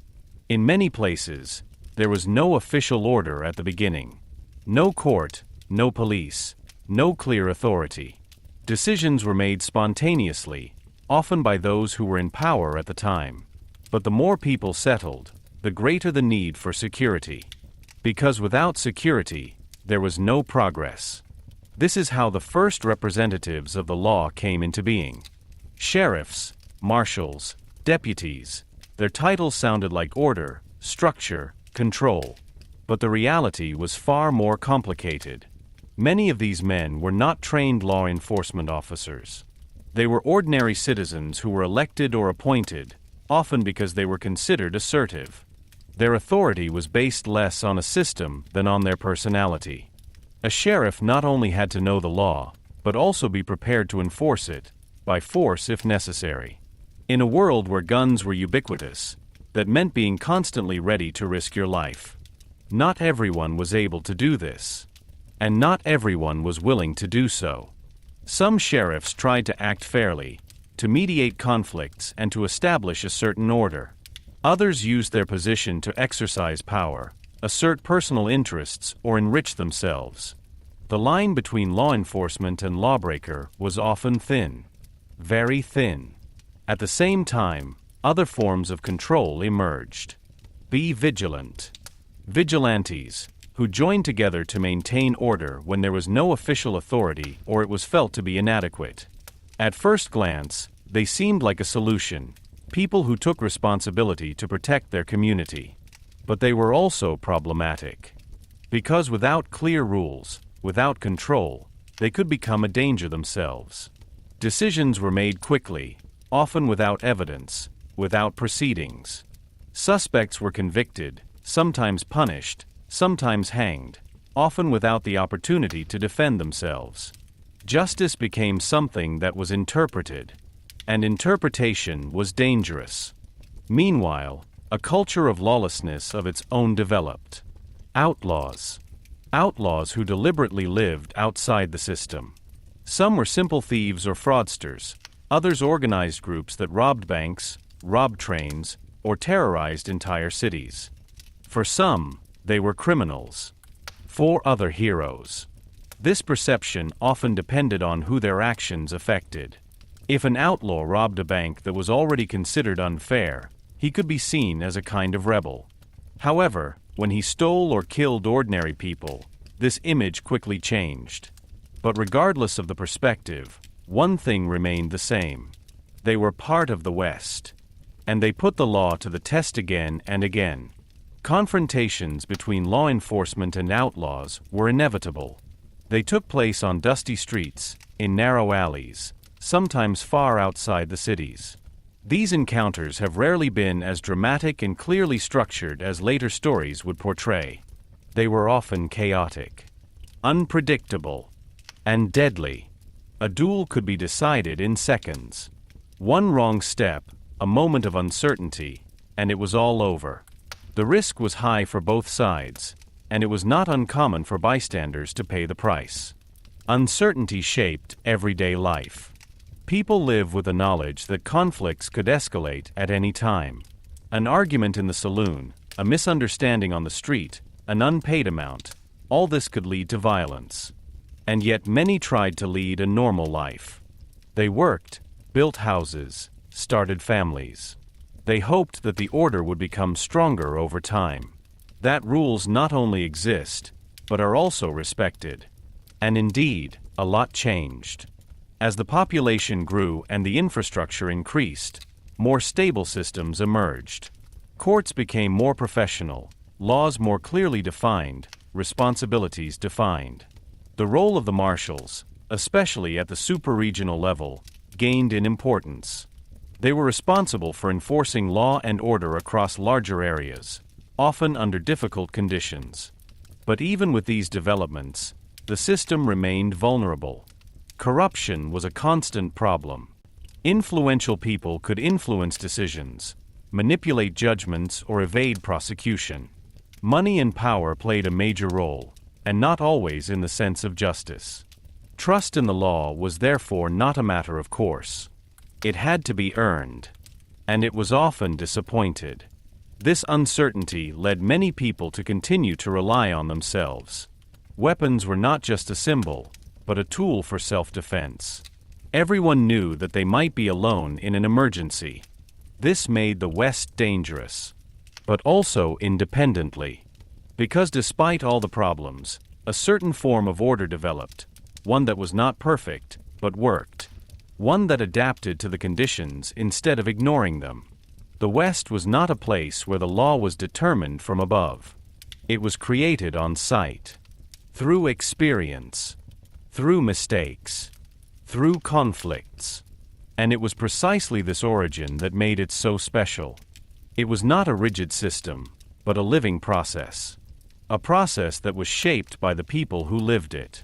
In many places, there was no official order at the beginning. No court, no police, no clear authority. Decisions were made spontaneously, often by those who were in power at the time. But the more people settled, the greater the need for security. Because without security, there was no progress. This is how the first representatives of the law came into being. Sheriffs, marshals, deputies. Their titles sounded like order, structure, control. But the reality was far more complicated. Many of these men were not trained law enforcement officers. They were ordinary citizens who were elected or appointed, often because they were considered assertive. Their authority was based less on a system than on their personality. A sheriff not only had to know the law, but also be prepared to enforce it, by force if necessary. In a world where guns were ubiquitous, that meant being constantly ready to risk your life. Not everyone was able to do this. And not everyone was willing to do so. Some sheriffs tried to act fairly, to mediate conflicts and to establish a certain order. Others used their position to exercise power, assert personal interests, or enrich themselves. The line between law enforcement and lawbreaker was often thin. Very thin. At the same time, other forms of control emerged. Be vigilant. Vigilantes, who joined together to maintain order when there was no official authority or it was felt to be inadequate. At first glance, they seemed like a solution, people who took responsibility to protect their community. But they were also problematic. Because without clear rules, without control, they could become a danger themselves. Decisions were made quickly, often without evidence, without proceedings. Suspects were convicted, sometimes punished, sometimes hanged, often without the opportunity to defend themselves. Justice became something that was interpreted, and interpretation was dangerous. Meanwhile, a culture of lawlessness of its own developed. Outlaws. Outlaws who deliberately lived outside the system. Some were simple thieves or fraudsters, others organized groups that robbed banks, robbed trains, or terrorized entire cities. For some, they were criminals. For other, heroes. This perception often depended on who their actions affected. If an outlaw robbed a bank that was already considered unfair, he could be seen as a kind of rebel. However, when he stole or killed ordinary people, this image quickly changed. But regardless of the perspective, one thing remained the same. They were part of the West. And they put the law to the test again and again. Confrontations between law enforcement and outlaws were inevitable. They took place on dusty streets, in narrow alleys, sometimes far outside the cities. These encounters have rarely been as dramatic and clearly structured as later stories would portray. They were often chaotic, unpredictable, and deadly. A duel could be decided in seconds. One wrong step, a moment of uncertainty, and it was all over. The risk was high for both sides, and it was not uncommon for bystanders to pay the price. Uncertainty shaped everyday life. People live with the knowledge that conflicts could escalate at any time. An argument in the saloon, a misunderstanding on the street, an unpaid amount, all this could lead to violence. And yet many tried to lead a normal life. They worked, built houses, started families. They hoped that the order would become stronger over time. That rules not only exist, but are also respected. And indeed, a lot changed. As the population grew and the infrastructure increased, more stable systems emerged. Courts became more professional, laws more clearly defined, responsibilities defined. The role of the marshals, especially at the super-regional level, gained in importance. They were responsible for enforcing law and order across larger areas, often under difficult conditions. But even with these developments, the system remained vulnerable. Corruption was a constant problem. Influential people could influence decisions, manipulate judgments, or evade prosecution. Money and power played a major role, and not always in the sense of justice. Trust in the law was therefore not a matter of course. It had to be earned, and it was often disappointed. This uncertainty led many people to continue to rely on themselves. Weapons were not just a symbol, but a tool for self-defense. Everyone knew that they might be alone in an emergency. This made the West dangerous, but also independently. Because despite all the problems, a certain form of order developed, one that was not perfect, but worked. One that adapted to the conditions instead of ignoring them. The West was not a place where the law was determined from above. It was created on sight. Through experience. Through mistakes. Through conflicts. And it was precisely this origin that made it so special. It was not a rigid system, but a living process. A process that was shaped by the people who lived it.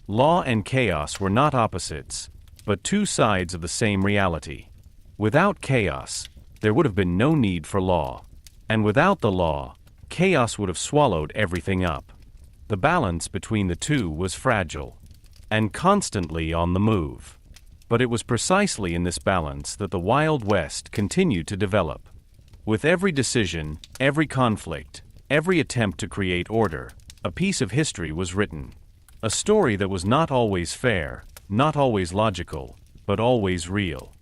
Law and chaos were not opposites, but two sides of the same reality. Without chaos, there would have been no need for law. And without the law, chaos would have swallowed everything up. The balance between the two was fragile. and constantly on the move. But it was precisely in this balance that the Wild West continued to develop. With every decision, every conflict, every attempt to create order, a piece of history was written. A story that was not always fair, not always logical, but always real.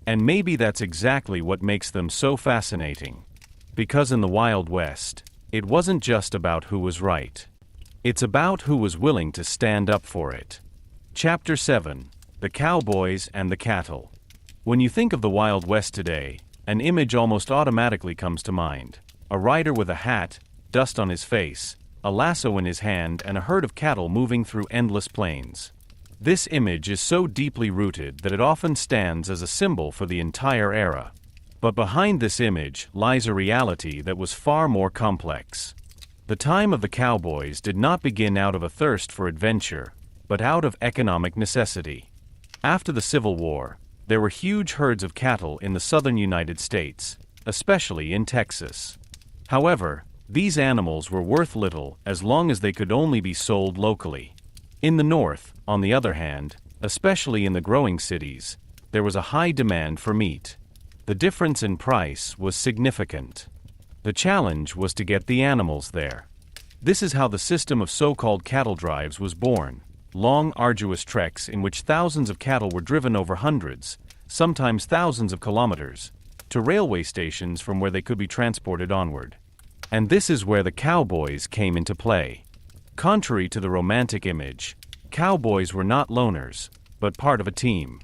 And maybe that's exactly what makes them so fascinating. Because in the Wild West, it wasn't just about who was right. It's about who was willing to stand up for it. Chapter 7: The Cowboys and the Cattle. When you think of the Wild West today, an image almost automatically comes to mind. A rider with a hat, dust on his face, a lasso in his hand, and a herd of cattle moving through endless plains. This image is so deeply rooted that it often stands as a symbol for the entire era. But behind this image lies a reality that was far more complex. The time of the cowboys did not begin out of a thirst for adventure, but out of economic necessity. After the Civil War, there were huge herds of cattle in the southern United States, especially in Texas. However, these animals were worth little as long as they could only be sold locally. In the North, on the other hand, especially in the growing cities, there was a high demand for meat. The difference in price was significant. The challenge was to get the animals there. This is how the system of so-called cattle drives was born. Long, arduous treks in which thousands of cattle were driven over hundreds, sometimes thousands of kilometers, to railway stations from where they could be transported onward. And this is where the cowboys came into play. Contrary to the romantic image, cowboys were not loners, but part of a team.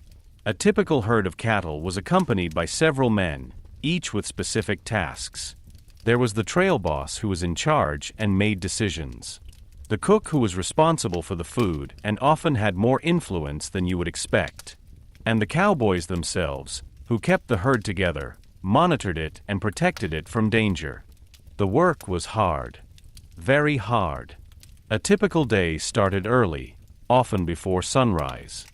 A typical herd of cattle was accompanied by several men, each with specific tasks. There was the trail boss who was in charge and made decisions. The cook who was responsible for the food and often had more influence than you would expect. And the cowboys themselves, who kept the herd together, monitored it and protected it from danger. The work was hard. Very hard. A typical day started early, often before sunrise.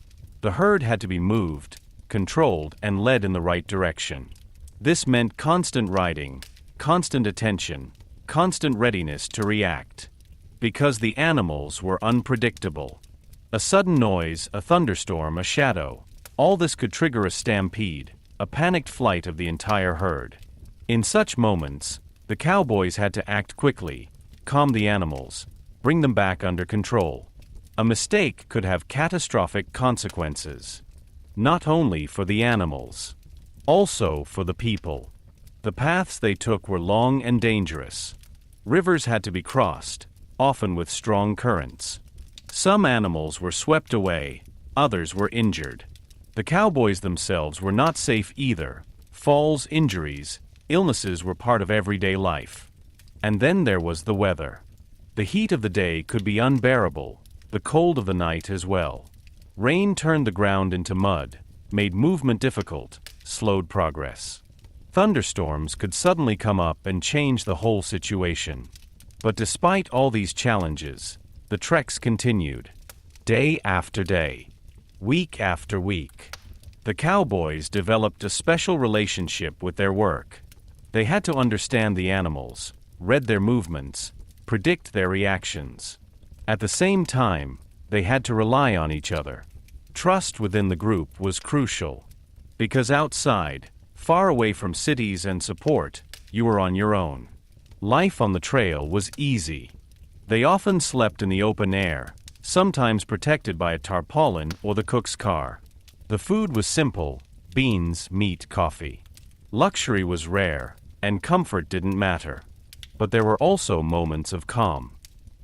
The herd had to be moved, controlled, and led in the right direction. This meant constant riding, constant attention, constant readiness to react. Because the animals were unpredictable. A sudden noise, a thunderstorm, a shadow, all this could trigger a stampede, a panicked flight of the entire herd. In such moments, the cowboys had to act quickly, calm the animals, bring them back under control. A mistake could have catastrophic consequences. Not only for the animals, also for the people. The paths they took were long and dangerous. Rivers had to be crossed, often with strong currents. Some animals were swept away, others were injured. The cowboys themselves were not safe either. Falls, injuries, illnesses were part of everyday life. And then there was the weather. The heat of the day could be unbearable, the cold of the night as well. Rain turned the ground into mud, made movement difficult, slowed progress. Thunderstorms could suddenly come up and change the whole situation. But despite all these challenges, the treks continued. Day after day, week after week. The cowboys developed a special relationship with their work. They had to understand the animals, read their movements, predict their reactions. At the same time, they had to rely on each other. Trust within the group was crucial. Because outside, far away from cities and support, you were on your own. Life on the trail was easy. They often slept in the open air, sometimes protected by a tarpaulin or the cook's car. The food was simple: beans, meat, coffee. Luxury was rare, and comfort didn't matter. But there were also moments of calm.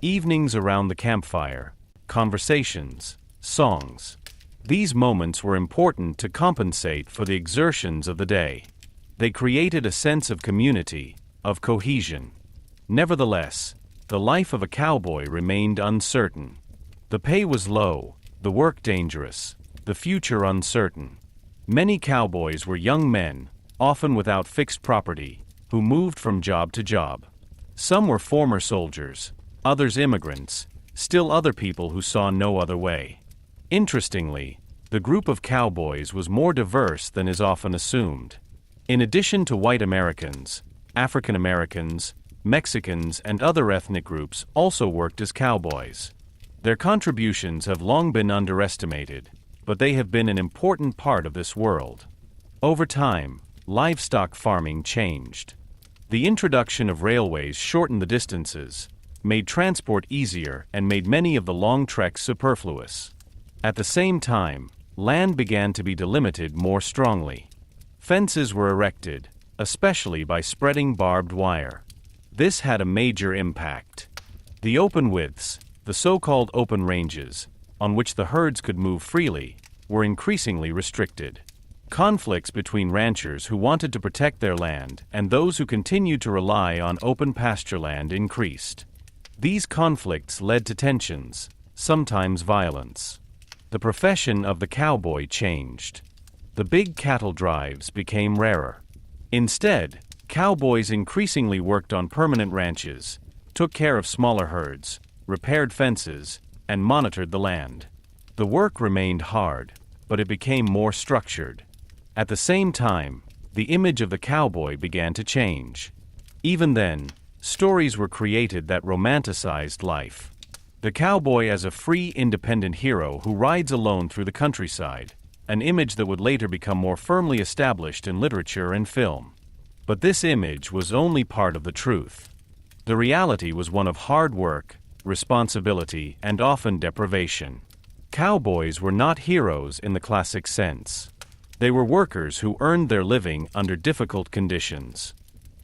Evenings around the campfire, conversations, songs. These moments were important to compensate for the exertions of the day. They created a sense of community, of cohesion. Nevertheless, the life of a cowboy remained uncertain. The pay was low, the work dangerous, the future uncertain. Many cowboys were young men, often without fixed property, who moved from job to job. Some were former soldiers, others immigrants, still other people who saw no other way. Interestingly, the group of cowboys was more diverse than is often assumed. In addition to white Americans, African Americans, Mexicans, and other ethnic groups also worked as cowboys. Their contributions have long been underestimated, but they have been an important part of this world. Over time, livestock farming changed. The introduction of railways shortened the distances, made transport easier, and made many of the long treks superfluous. At the same time, land began to be delimited more strongly. Fences were erected, especially by spreading barbed wire. This had a major impact. The open widths, the so-called open ranges, on which the herds could move freely, were increasingly restricted. Conflicts between ranchers who wanted to protect their land and those who continued to rely on open pasture land increased. These conflicts led to tensions, sometimes violence. The profession of the cowboy changed. The big cattle drives became rarer. Instead, cowboys increasingly worked on permanent ranches, took care of smaller herds, repaired fences, and monitored the land. The work remained hard, but it became more structured. At the same time, the image of the cowboy began to change. Even then, stories were created that romanticized life. The cowboy as a free, independent hero who rides alone through the countryside, an image that would later become more firmly established in literature and film. But this image was only part of the truth. The reality was one of hard work, responsibility, and often deprivation. Cowboys were not heroes in the classic sense. They were workers who earned their living under difficult conditions.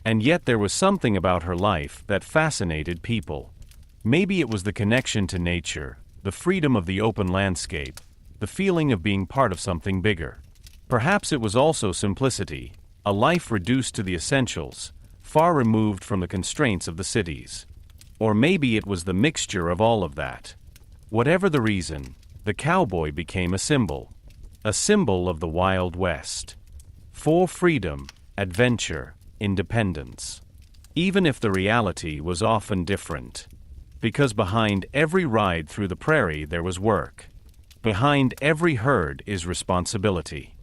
And yet there was something about her life that fascinated people. Maybe it was the connection to nature, the freedom of the open landscape, the feeling of being part of something bigger. Perhaps it was also simplicity, a life reduced to the essentials, far removed from the constraints of the cities. Or maybe it was the mixture of all of that. Whatever the reason, the cowboy became a symbol of the Wild West. For freedom, adventure, independence. Even if the reality was often different. Because behind every ride through the prairie there was work. Behind every herd is responsibility.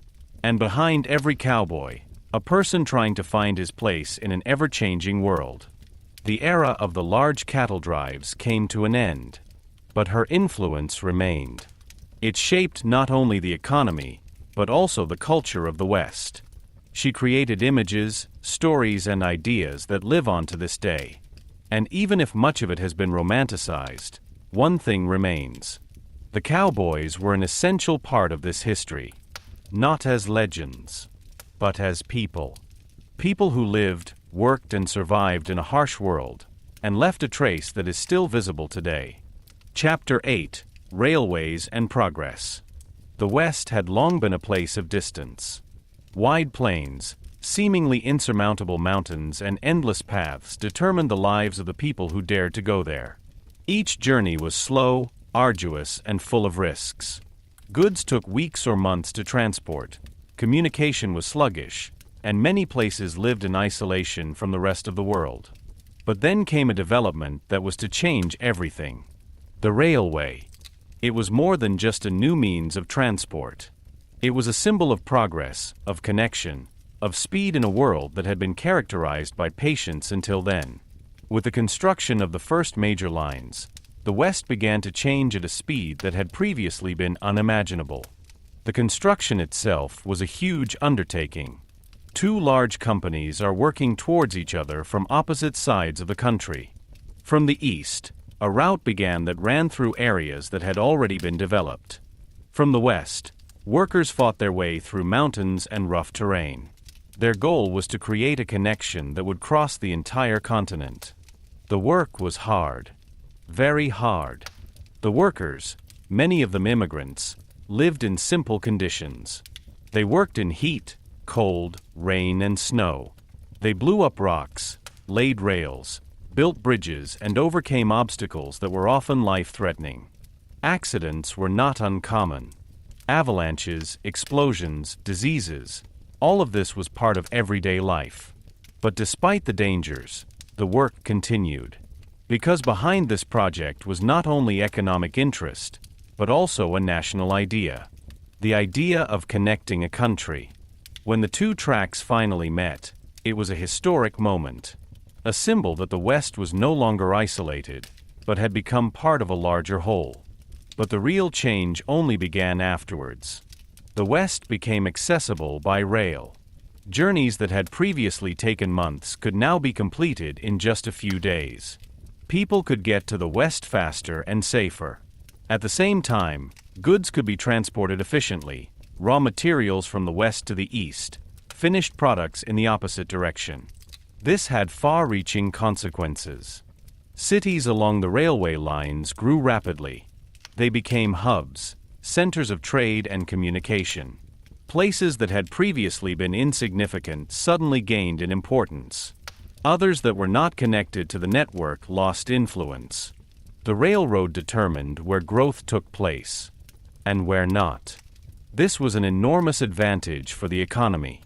And behind every cowboy, a person trying to find his place in an ever-changing world. The era of the large cattle drives came to an end. But her influence remained. It shaped not only the economy, but also the culture of the West. She created images, stories, and ideas that live on to this day. And even if much of it has been romanticized, one thing remains. The cowboys were an essential part of this history. Not as legends, but as people. People who lived, worked, and survived in a harsh world, and left a trace that is still visible today. Chapter 8: Railways and Progress. The West had long been a place of distance. Wide plains, seemingly insurmountable mountains, and endless paths determined the lives of the people who dared to go there. Each journey was slow, arduous, and full of risks. Goods took weeks or months to transport, communication was sluggish, and many places lived in isolation from the rest of the world. But then came a development that was to change everything. The railway. It was more than just a new means of transport. It was a symbol of progress, of connection, of speed in a world that had been characterized by patience until then. With the construction of the first major lines, the West began to change at a speed that had previously been unimaginable. The construction itself was a huge undertaking. Two large companies are working towards each other from opposite sides of the country. From the east, a route began that ran through areas that had already been developed. From the west, workers fought their way through mountains and rough terrain. Their goal was to create a connection that would cross the entire continent. The work was hard. Very hard. The workers, many of them immigrants, lived in simple conditions. They worked in heat, cold, rain, and snow. They blew up rocks, laid rails, built bridges, and overcame obstacles that were often life-threatening. Accidents were not uncommon. Avalanches, explosions, diseases, all of this was part of everyday life. But despite the dangers, the work continued. Because behind this project was not only economic interest, but also a national idea. The idea of connecting a country. When the two tracks finally met, it was a historic moment. A symbol that the West was no longer isolated, but had become part of a larger whole. But the real change only began afterwards. The West became accessible by rail. Journeys that had previously taken months could now be completed in just a few days. People could get to the West faster and safer. At the same time, goods could be transported efficiently, raw materials from the West to the East, finished products in the opposite direction. This had far-reaching consequences. Cities along the railway lines grew rapidly. They became hubs, centers of trade and communication. Places that had previously been insignificant suddenly gained in importance. Others that were not connected to the network lost influence. The railroad determined where growth took place, and where not. This was an enormous advantage for the economy.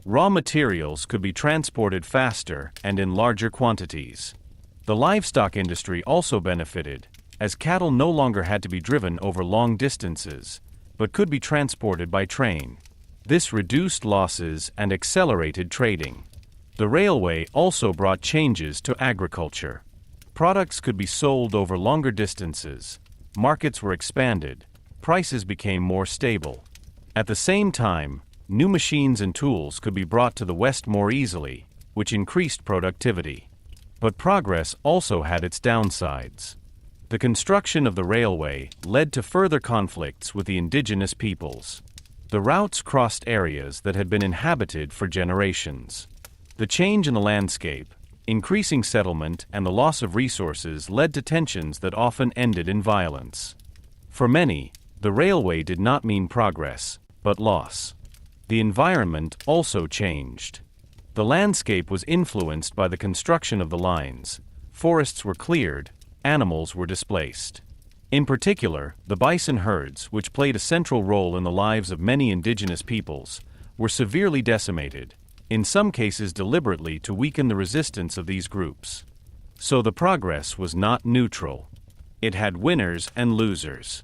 Raw materials could be transported faster and in larger quantities. The livestock industry also benefited, as cattle no longer had to be driven over long distances, but could be transported by train. This reduced losses and accelerated trading. The railway also brought changes to agriculture. Products could be sold over longer distances, markets were expanded, prices became more stable. At the same time, new machines and tools could be brought to the West more easily, which increased productivity. But progress also had its downsides. The construction of the railway led to further conflicts with the indigenous peoples. The routes crossed areas that had been inhabited for generations. The change in the landscape, increasing settlement, and the loss of resources led to tensions that often ended in violence. For many, the railway did not mean progress, but loss. The environment also changed. The landscape was influenced by the construction of the lines. Forests were cleared, animals were displaced. In particular, the bison herds, which played a central role in the lives of many indigenous peoples, were severely decimated, in some cases deliberately to weaken the resistance of these groups. So the progress was not neutral. It had winners and losers.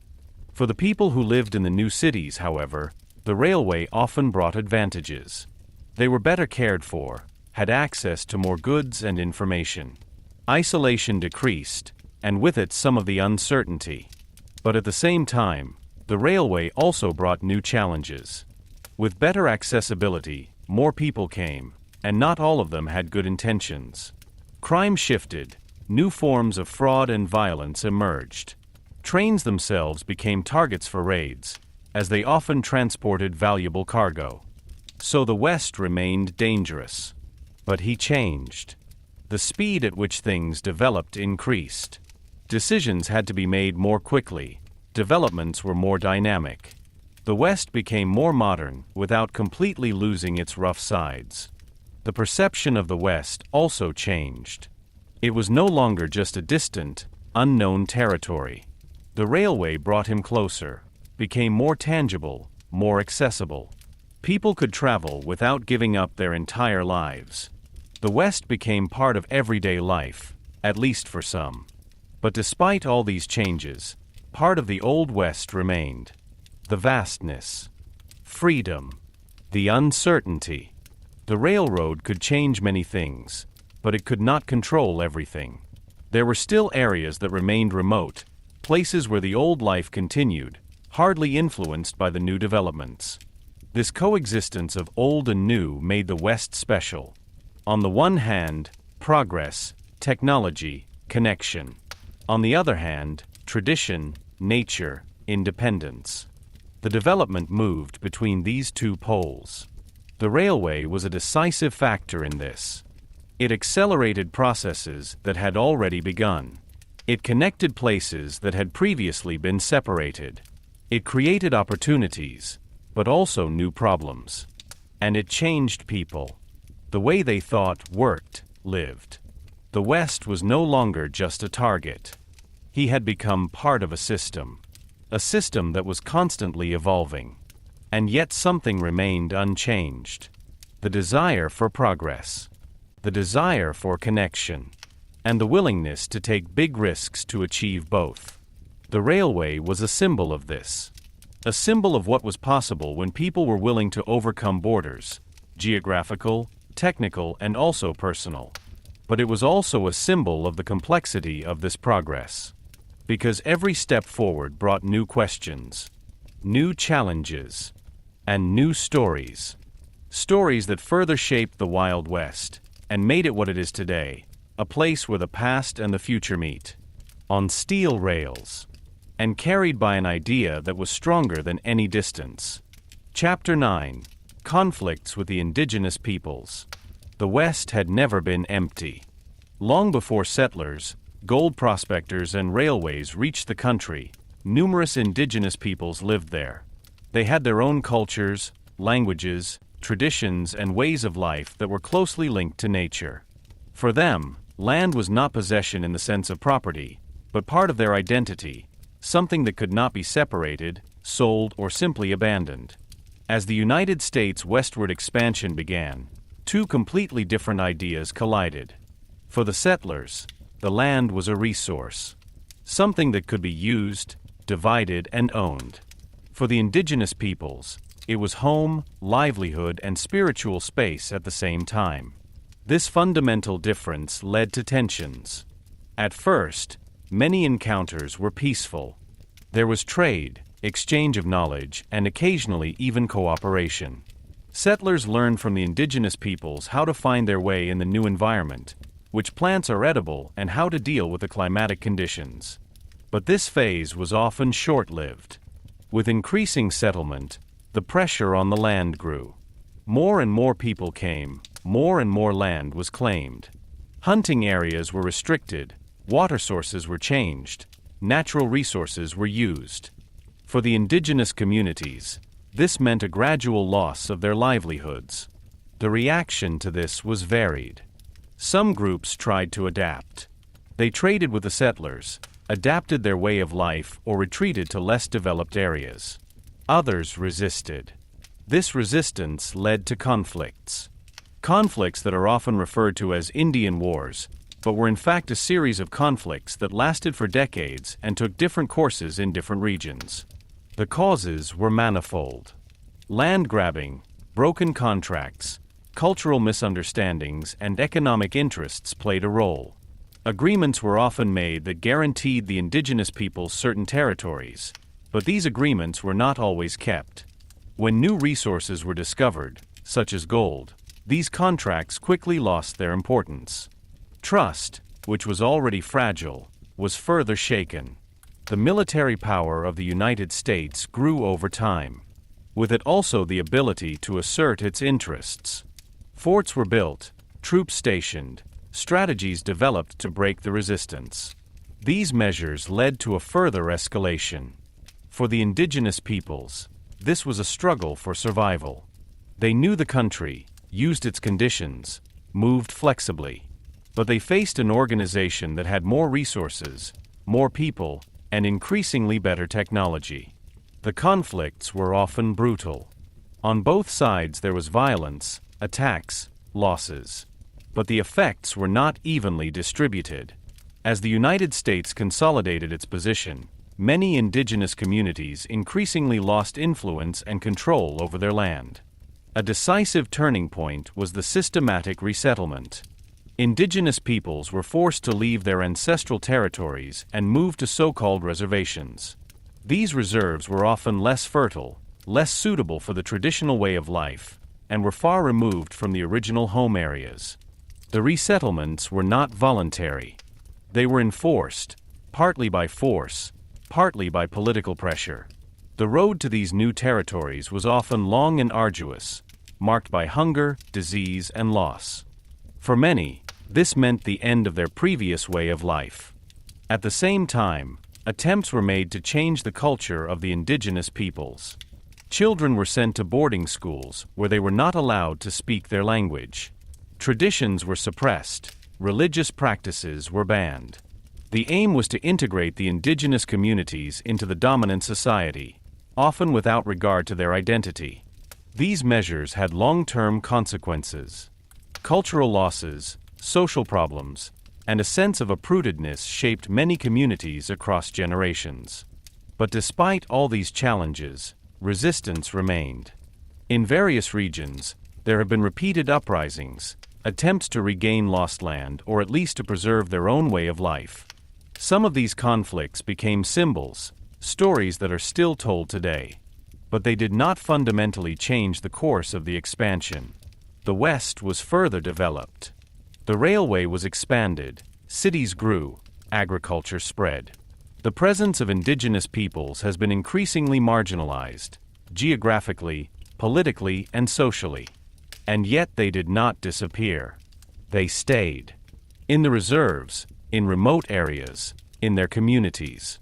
For the people who lived in the new cities, however, the railway often brought advantages. They were better cared for, had access to more goods and information. Isolation decreased, and with it some of the uncertainty. But at the same time, the railway also brought new challenges. With better accessibility, more people came, and not all of them had good intentions. Crime shifted, new forms of fraud and violence emerged. Trains themselves became targets for raids, as they often transported valuable cargo. So the West remained dangerous. But he changed. The speed at which things developed increased. Decisions had to be made more quickly. Developments were more dynamic. The West became more modern without completely losing its rough sides. The perception of the West also changed. It was no longer just a distant, unknown territory. The railway brought him closer, became more tangible, more accessible. People could travel without giving up their entire lives. The West became part of everyday life, at least for some. But despite all these changes, part of the Old West remained. The vastness, freedom, the uncertainty. The railroad could change many things, but it could not control everything. There were still areas that remained remote, places where the old life continued, hardly influenced by the new developments. This coexistence of old and new made the West special. On the one hand, progress, technology, connection. On the other hand, tradition, nature, independence. The development moved between these two poles. The railway was a decisive factor in this. It accelerated processes that had already begun. It connected places that had previously been separated. It created opportunities, but also new problems. And it changed people. The way they thought, worked, lived. The West was no longer just a target. He had become part of a system that was constantly evolving. And yet something remained unchanged. The desire for progress. The desire for connection. And the willingness to take big risks to achieve both. The railway was a symbol of this. A symbol of what was possible when people were willing to overcome borders, geographical, technical, and also personal. But it was also a symbol of the complexity of this progress. Because every step forward brought new questions, new challenges, and new stories. Stories that further shaped the Wild West and made it what it is today, a place where the past and the future meet, on steel rails, and carried by an idea that was stronger than any distance. Chapter 9: Conflicts with the Indigenous Peoples. The West had never been empty. Long before settlers, gold prospectors, and railways reached the country, numerous indigenous peoples lived there. They had their own cultures, languages, traditions, and ways of life that were closely linked to nature. For them, land was not possession in the sense of property, but part of their identity, something that could not be separated, sold, or simply abandoned. As the United States' westward expansion began, two completely different ideas collided. For the settlers, the land was a resource, something that could be used, divided, and owned. For the indigenous peoples, it was home, livelihood, and spiritual space at the same time. This fundamental difference led to tensions. At first, many encounters were peaceful. There was trade, exchange of knowledge, and occasionally even cooperation. Settlers learned from the indigenous peoples how to find their way in the new environment, which plants are edible, and how to deal with the climatic conditions. But this phase was often short-lived. With increasing settlement, the pressure on the land grew. More and more people came, more and more land was claimed. Hunting areas were restricted, water sources were changed, natural resources were used. For the indigenous communities, this meant a gradual loss of their livelihoods. The reaction to this was varied. Some groups tried to adapt. They traded with the settlers, adapted their way of life, or retreated to less developed areas. Others resisted. This resistance led to conflicts. Conflicts that are often referred to as Indian Wars, but were in fact a series of conflicts that lasted for decades and took different courses in different regions. The causes were manifold. Land grabbing, broken contracts, cultural misunderstandings, and economic interests played a role. Agreements were often made that guaranteed the indigenous peoples certain territories, but these agreements were not always kept. When new resources were discovered, such as gold, these contracts quickly lost their importance. Trust, which was already fragile, was further shaken. The military power of the United States grew over time. With it also the ability to assert its interests. Forts were built, troops stationed, strategies developed to break the resistance. These measures led to a further escalation. For the indigenous peoples, this was a struggle for survival. They knew the country, used its conditions, moved flexibly. But they faced an organization that had more resources, more people, and increasingly better technology. The conflicts were often brutal. On both sides there was violence, attacks, losses. But the effects were not evenly distributed. As the United States consolidated its position, many indigenous communities increasingly lost influence and control over their land. A decisive turning point was the systematic resettlement. Indigenous peoples were forced to leave their ancestral territories and move to so-called reservations. These reserves were often less fertile, less suitable for the traditional way of life, and were far removed from the original home areas. The resettlements were not voluntary. They were enforced, partly by force, partly by political pressure. The road to these new territories was often long and arduous, marked by hunger, disease, and loss. For many, this meant the end of their previous way of life. At the same time, attempts were made to change the culture of the indigenous peoples. Children were sent to boarding schools where they were not allowed to speak their language. Traditions were suppressed, religious practices were banned. The aim was to integrate the indigenous communities into the dominant society, often without regard to their identity. These measures had long-term consequences. Cultural losses, social problems, and a sense of uprootedness shaped many communities across generations. But despite all these challenges, resistance remained. In various regions, there have been repeated uprisings, attempts to regain lost land or at least to preserve their own way of life. Some of these conflicts became symbols, stories that are still told today. But they did not fundamentally change the course of the expansion. The West was further developed. The railway was expanded, cities grew, agriculture spread. The presence of indigenous peoples has been increasingly marginalized, geographically, politically, and socially. And yet they did not disappear. They stayed. In the reserves, in remote areas, in their communities.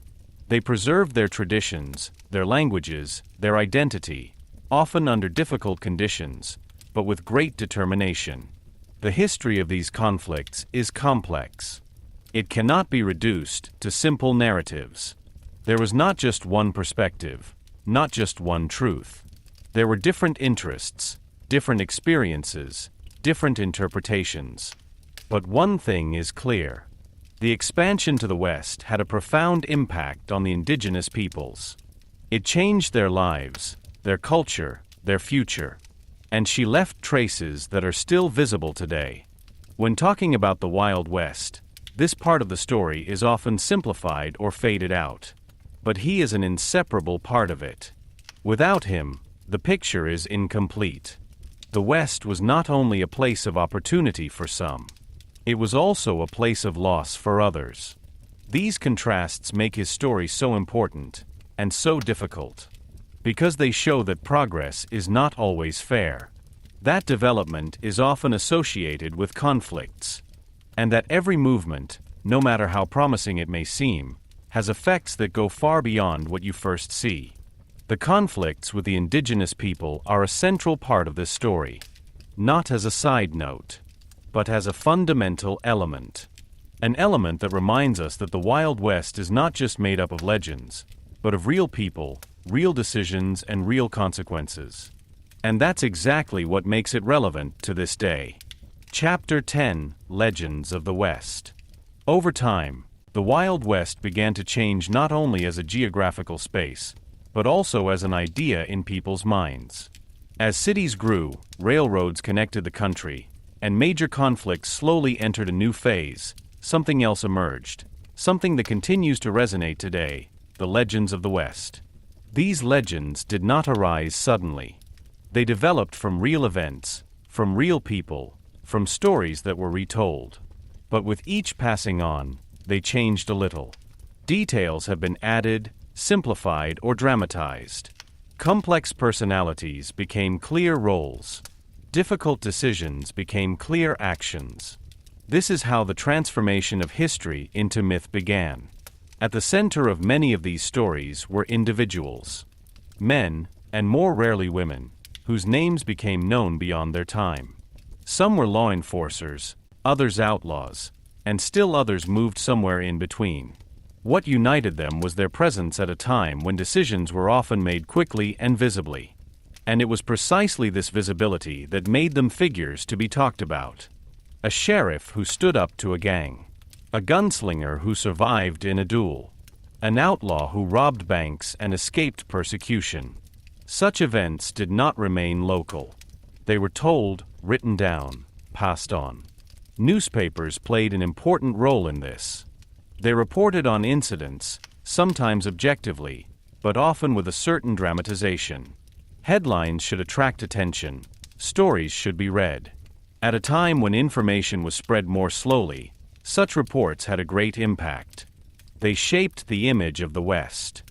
They preserved their traditions, their languages, their identity, often under difficult conditions, but with great determination. The history of these conflicts is complex. It cannot be reduced to simple narratives. There was not just one perspective, not just one truth. There were different interests, different experiences, different interpretations. But one thing is clear. The expansion to the West had a profound impact on the indigenous peoples. It changed their lives, their culture, their future. And she left traces that are still visible today. When talking about the Wild West, this part of the story is often simplified or faded out. But he is an inseparable part of it. Without him, the picture is incomplete. The West was not only a place of opportunity for some. It was also a place of loss for others. These contrasts make his story so important, and so difficult. Because they show that progress is not always fair. That development is often associated with conflicts. And that every movement, no matter how promising it may seem, has effects that go far beyond what you first see. The conflicts with the indigenous people are a central part of this story, not as a side note, but as a fundamental element. An element that reminds us that the Wild West is not just made up of legends, but of real people, real decisions, and real consequences. And that's exactly what makes it relevant to this day. Chapter 10: Legends of the West. Over time, the Wild West began to change not only as a geographical space, but also as an idea in people's minds. As cities grew, railroads connected the country, and major conflicts slowly entered a new phase, something else emerged, something that continues to resonate today: the legends of the West. These legends did not arise suddenly. They developed from real events, from real people, from stories that were retold. But with each passing on, they changed a little. Details have been added, simplified, or dramatized. Complex personalities became clear roles. Difficult decisions became clear actions. This is how the transformation of history into myth began. At the center of many of these stories were individuals. Men, and more rarely women, whose names became known beyond their time. Some were law enforcers, others outlaws, and still others moved somewhere in between. What united them was their presence at a time when decisions were often made quickly and visibly. And it was precisely this visibility that made them figures to be talked about. A sheriff who stood up to a gang. A gunslinger who survived in a duel. An outlaw who robbed banks and escaped persecution. Such events did not remain local. They were told, written down, passed on. Newspapers played an important role in this. They reported on incidents, sometimes objectively, but often with a certain dramatization. Headlines should attract attention. Stories should be read. At a time when information was spread more slowly, such reports had a great impact. They shaped the image of the West.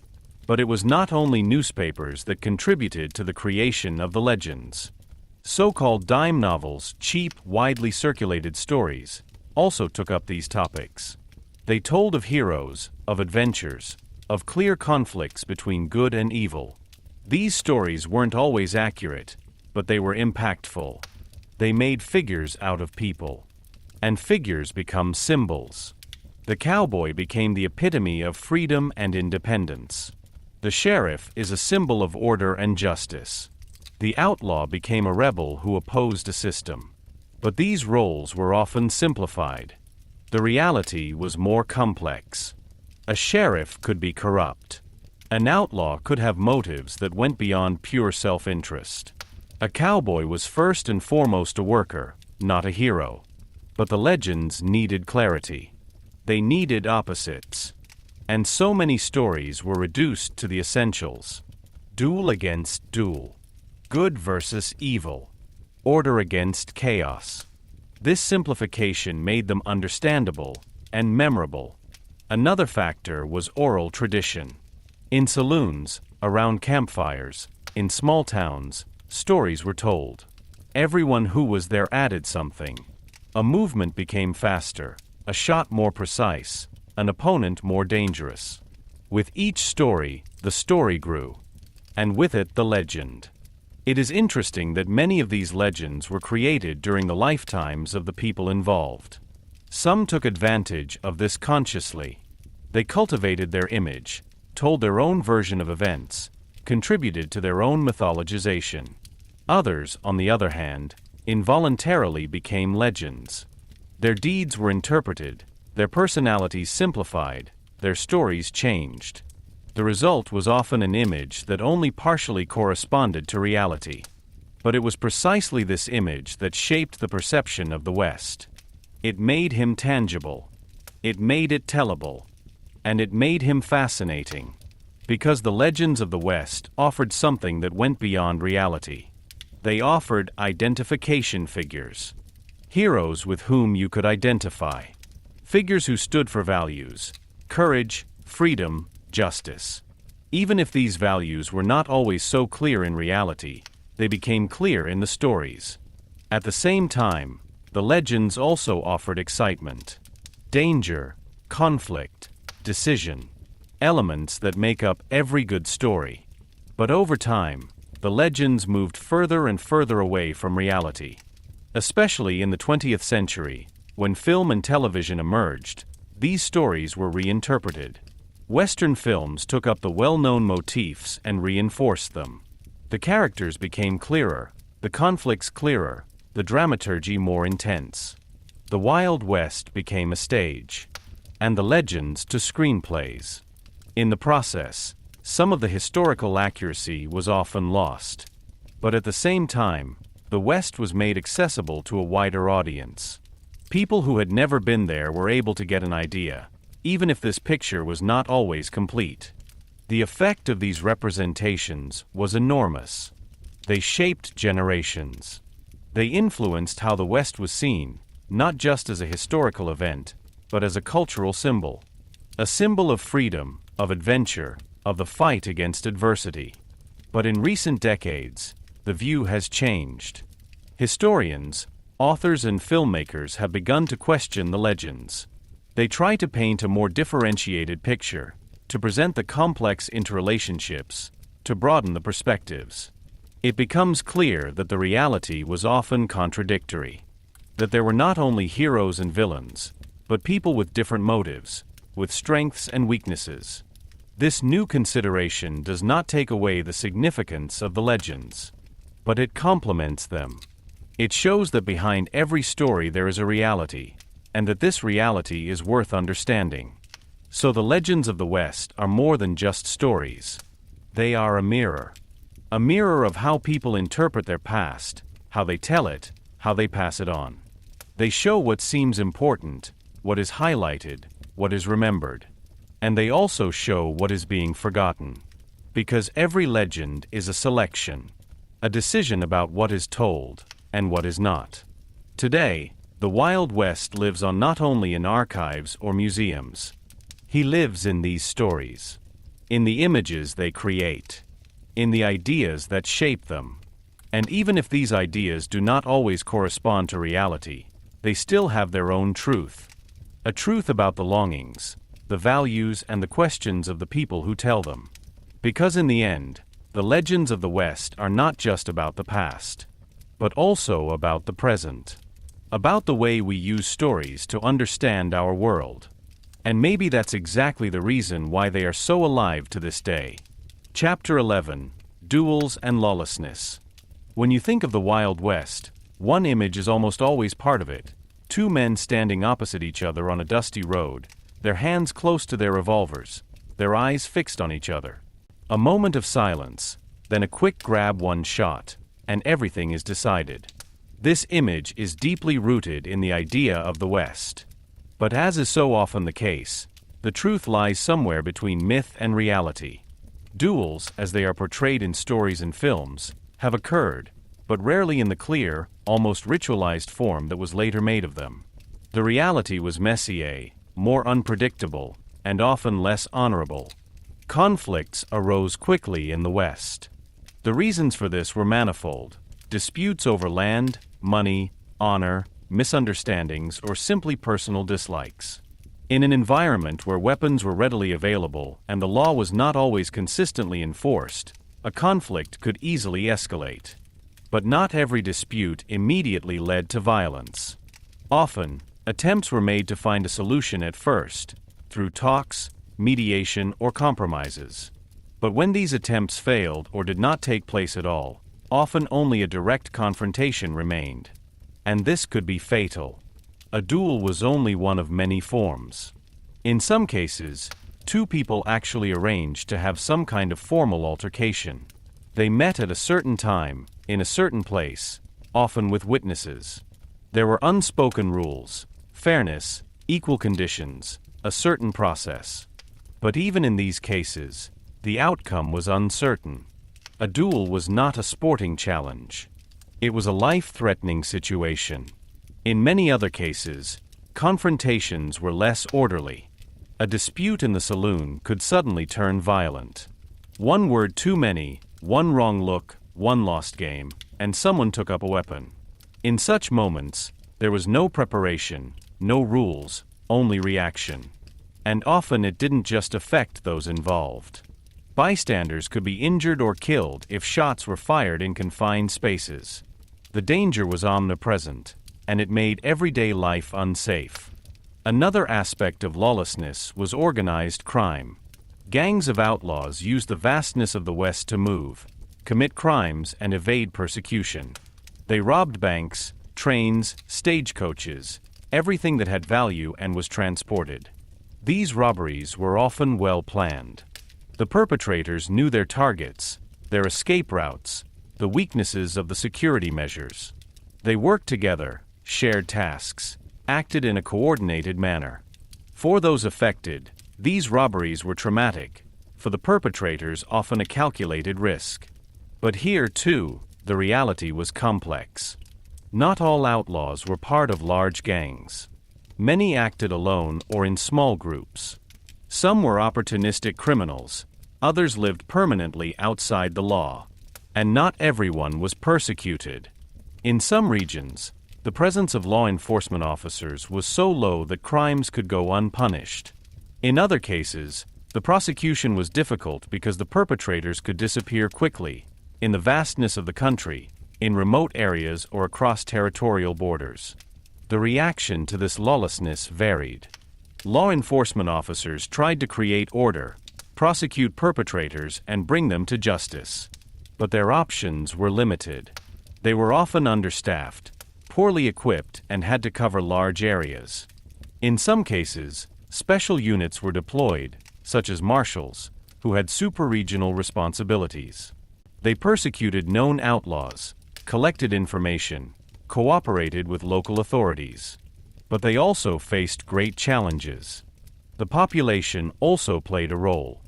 But it was not only newspapers that contributed to the creation of the legends. So-called dime novels, cheap, widely circulated stories, also took up these topics. They told of heroes, of adventures, of clear conflicts between good and evil. These stories weren't always accurate, but they were impactful. They made figures out of people. And figures become symbols. The cowboy became the epitome of freedom and independence. The sheriff is a symbol of order and justice. The outlaw became a rebel who opposed a system. But these roles were often simplified. The reality was more complex. A sheriff could be corrupt. An outlaw could have motives that went beyond pure self-interest. A cowboy was first and foremost a worker, not a hero. But the legends needed clarity. They needed opposites. And so many stories were reduced to the essentials. Duel against duel. Good versus evil. Order against chaos. This simplification made them understandable and memorable. Another factor was oral tradition. In saloons, around campfires, in small towns, stories were told. Everyone who was there added something. A movement became faster, a shot more precise, an opponent more dangerous. With each story, the story grew. And with it, the legend. It is interesting that many of these legends were created during the lifetimes of the people involved. Some took advantage of this consciously. They cultivated their image, told their own version of events, contributed to their own mythologization. Others, on the other hand, involuntarily became legends. Their deeds were interpreted, their personalities simplified, their stories changed. The result was often an image that only partially corresponded to reality. But it was precisely this image that shaped the perception of the West. It made him tangible. It made it tellable. And it made him fascinating. Because the legends of the West offered something that went beyond reality. They offered identification figures. Heroes with whom you could identify. Figures who stood for values, courage, freedom, justice. Even if these values were not always so clear in reality, they became clear in the stories. At the same time, the legends also offered excitement, danger, conflict, decision, elements that make up every good story. But over time, the legends moved further and further away from reality. Especially in the 20th century, when film and television emerged, these stories were reinterpreted. Western films took up the well-known motifs and reinforced them. The characters became clearer, the conflicts clearer, the dramaturgy more intense. The Wild West became a stage, and the legends to screenplays. In the process, some of the historical accuracy was often lost. But at the same time, the West was made accessible to a wider audience. People who had never been there were able to get an idea, even if this picture was not always complete. The effect of these representations was enormous. They shaped generations. They influenced how the West was seen, not just as a historical event, but as a cultural symbol. A symbol of freedom, of adventure, of the fight against adversity. But in recent decades, the view has changed. Historians, authors and filmmakers have begun to question the legends. They try to paint a more differentiated picture, to present the complex interrelationships, to broaden the perspectives. It becomes clear that the reality was often contradictory. That there were not only heroes and villains, but people with different motives, with strengths and weaknesses. This new consideration does not take away the significance of the legends, but it complements them. It shows that behind every story there is a reality, and that this reality is worth understanding. So the legends of the West are more than just stories. They are a mirror of how people interpret their past, how they tell it, how they pass it on. They show what seems important, what is highlighted, what is remembered. And they also show what is being forgotten. Because every legend is a selection, a decision about what is told and what is not. Today, the Wild West lives on not only in archives or museums. He lives in these stories, in the images they create, in the ideas that shape them. And even if these ideas do not always correspond to reality, they still have their own truth. A truth about the longings, the values and the questions of the people who tell them. Because in the end, the legends of the West are not just about the past, but also about the present. About the way we use stories to understand our world. And maybe that's exactly the reason why they are so alive to this day. Chapter 11, Duels and Lawlessness. When you think of the Wild West, one image is almost always part of it. Two men standing opposite each other on a dusty road, their hands close to their revolvers, their eyes fixed on each other. A moment of silence, then a quick grab, one shot, and everything is decided. This image is deeply rooted in the idea of the West. But as is so often the case, the truth lies somewhere between myth and reality. Duels, as they are portrayed in stories and films, have occurred, but rarely in the clear, almost ritualized form that was later made of them. The reality was messier, more unpredictable, and often less honorable. Conflicts arose quickly in the West. The reasons for this were manifold: disputes over land, money, honor, misunderstandings, or simply personal dislikes. In an environment where weapons were readily available and the law was not always consistently enforced, a conflict could easily escalate. But not every dispute immediately led to violence. Often, attempts were made to find a solution at first, through talks, mediation, or compromises. But when these attempts failed or did not take place at all, often only a direct confrontation remained. And this could be fatal. A duel was only one of many forms. In some cases, two people actually arranged to have some kind of formal altercation. They met at a certain time, in a certain place, often with witnesses. There were unspoken rules, fairness, equal conditions, a certain process. But even in these cases, the outcome was uncertain. A duel was not a sporting challenge. It was a life-threatening situation. In many other cases, confrontations were less orderly. A dispute in the saloon could suddenly turn violent. One word too many, one wrong look, one lost game, and someone took up a weapon. In such moments, there was no preparation, no rules, only reaction. And often it didn't just affect those involved. Bystanders could be injured or killed if shots were fired in confined spaces. The danger was omnipresent, and it made everyday life unsafe. Another aspect of lawlessness was organized crime. Gangs of outlaws used the vastness of the West to move, commit crimes, and evade persecution. They robbed banks, trains, stagecoaches, everything that had value and was transported. These robberies were often well planned. The perpetrators knew their targets, their escape routes, the weaknesses of the security measures. They worked together, shared tasks, acted in a coordinated manner. For those affected, these robberies were traumatic, for the perpetrators often a calculated risk. But here, too, the reality was complex. Not all outlaws were part of large gangs. Many acted alone or in small groups. Some were opportunistic criminals, others lived permanently outside the law. And not everyone was persecuted. In some regions, the presence of law enforcement officers was so low that crimes could go unpunished. In other cases, the prosecution was difficult because the perpetrators could disappear quickly, in the vastness of the country, in remote areas or across territorial borders. The reaction to this lawlessness varied. Law enforcement officers tried to create order, prosecute perpetrators, and bring them to justice. But their options were limited. They were often understaffed, poorly equipped, and had to cover large areas. In some cases, special units were deployed, such as marshals, who had super-regional responsibilities. They persecuted known outlaws, collected information, cooperated with local authorities. But they also faced great challenges. The population also played a role.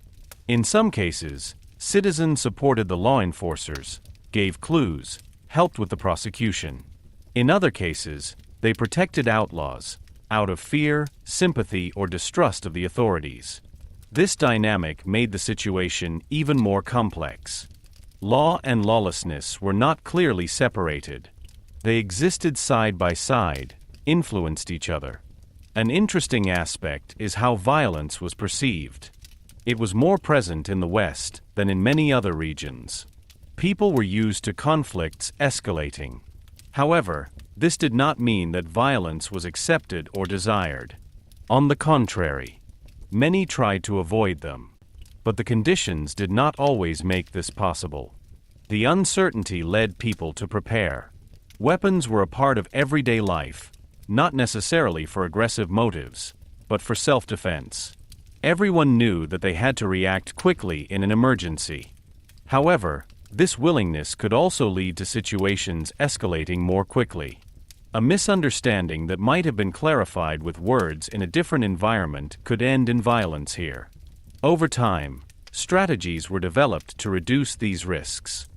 In some cases, citizens supported the law enforcers, gave clues, helped with the prosecution. In other cases, they protected outlaws, out of fear, sympathy, or distrust of the authorities. This dynamic made the situation even more complex. Law and lawlessness were not clearly separated. They existed side by side, influenced each other. An interesting aspect is how violence was perceived. It was more present in the West than in many other regions. People were used to conflicts escalating. However, this did not mean that violence was accepted or desired. On the contrary, many tried to avoid them. But the conditions did not always make this possible. The uncertainty led people to prepare. Weapons were a part of everyday life, not necessarily for aggressive motives, but for self-defense. Everyone knew that they had to react quickly in an emergency. However, this willingness could also lead to situations escalating more quickly. A misunderstanding that might have been clarified with words in a different environment could end in violence here. Over time, strategies were developed to reduce these risks.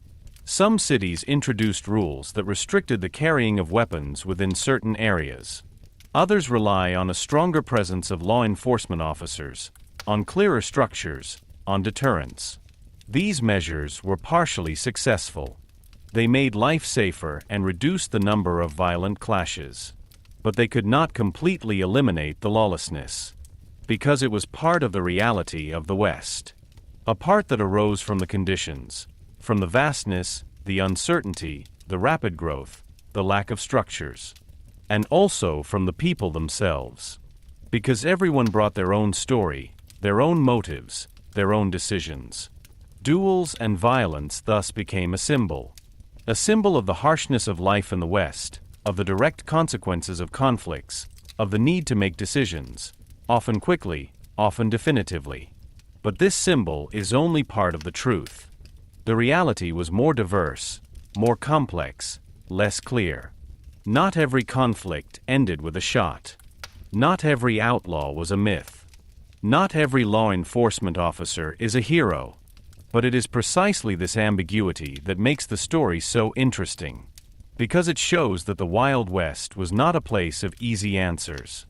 Some cities introduced rules that restricted the carrying of weapons within certain areas. Others rely on a stronger presence of law enforcement officers, on clearer structures, on deterrence. These measures were partially successful. They made life safer and reduced the number of violent clashes. But they could not completely eliminate the lawlessness, because it was part of the reality of the West. A part that arose from the conditions, from the vastness, the uncertainty, the rapid growth, the lack of structures, and also from the people themselves. Because everyone brought their own story, their own motives, their own decisions. Duels and violence thus became a symbol of the harshness of life in the West, of the direct consequences of conflicts, of the need to make decisions, often quickly, often definitively. But this symbol is only part of the truth. The reality was more diverse, more complex, less clear. Not every conflict ended with a shot. Not every outlaw was a myth. Not every law enforcement officer is a hero. But it is precisely this ambiguity that makes the story so interesting. Because it shows that the Wild West was not a place of easy answers.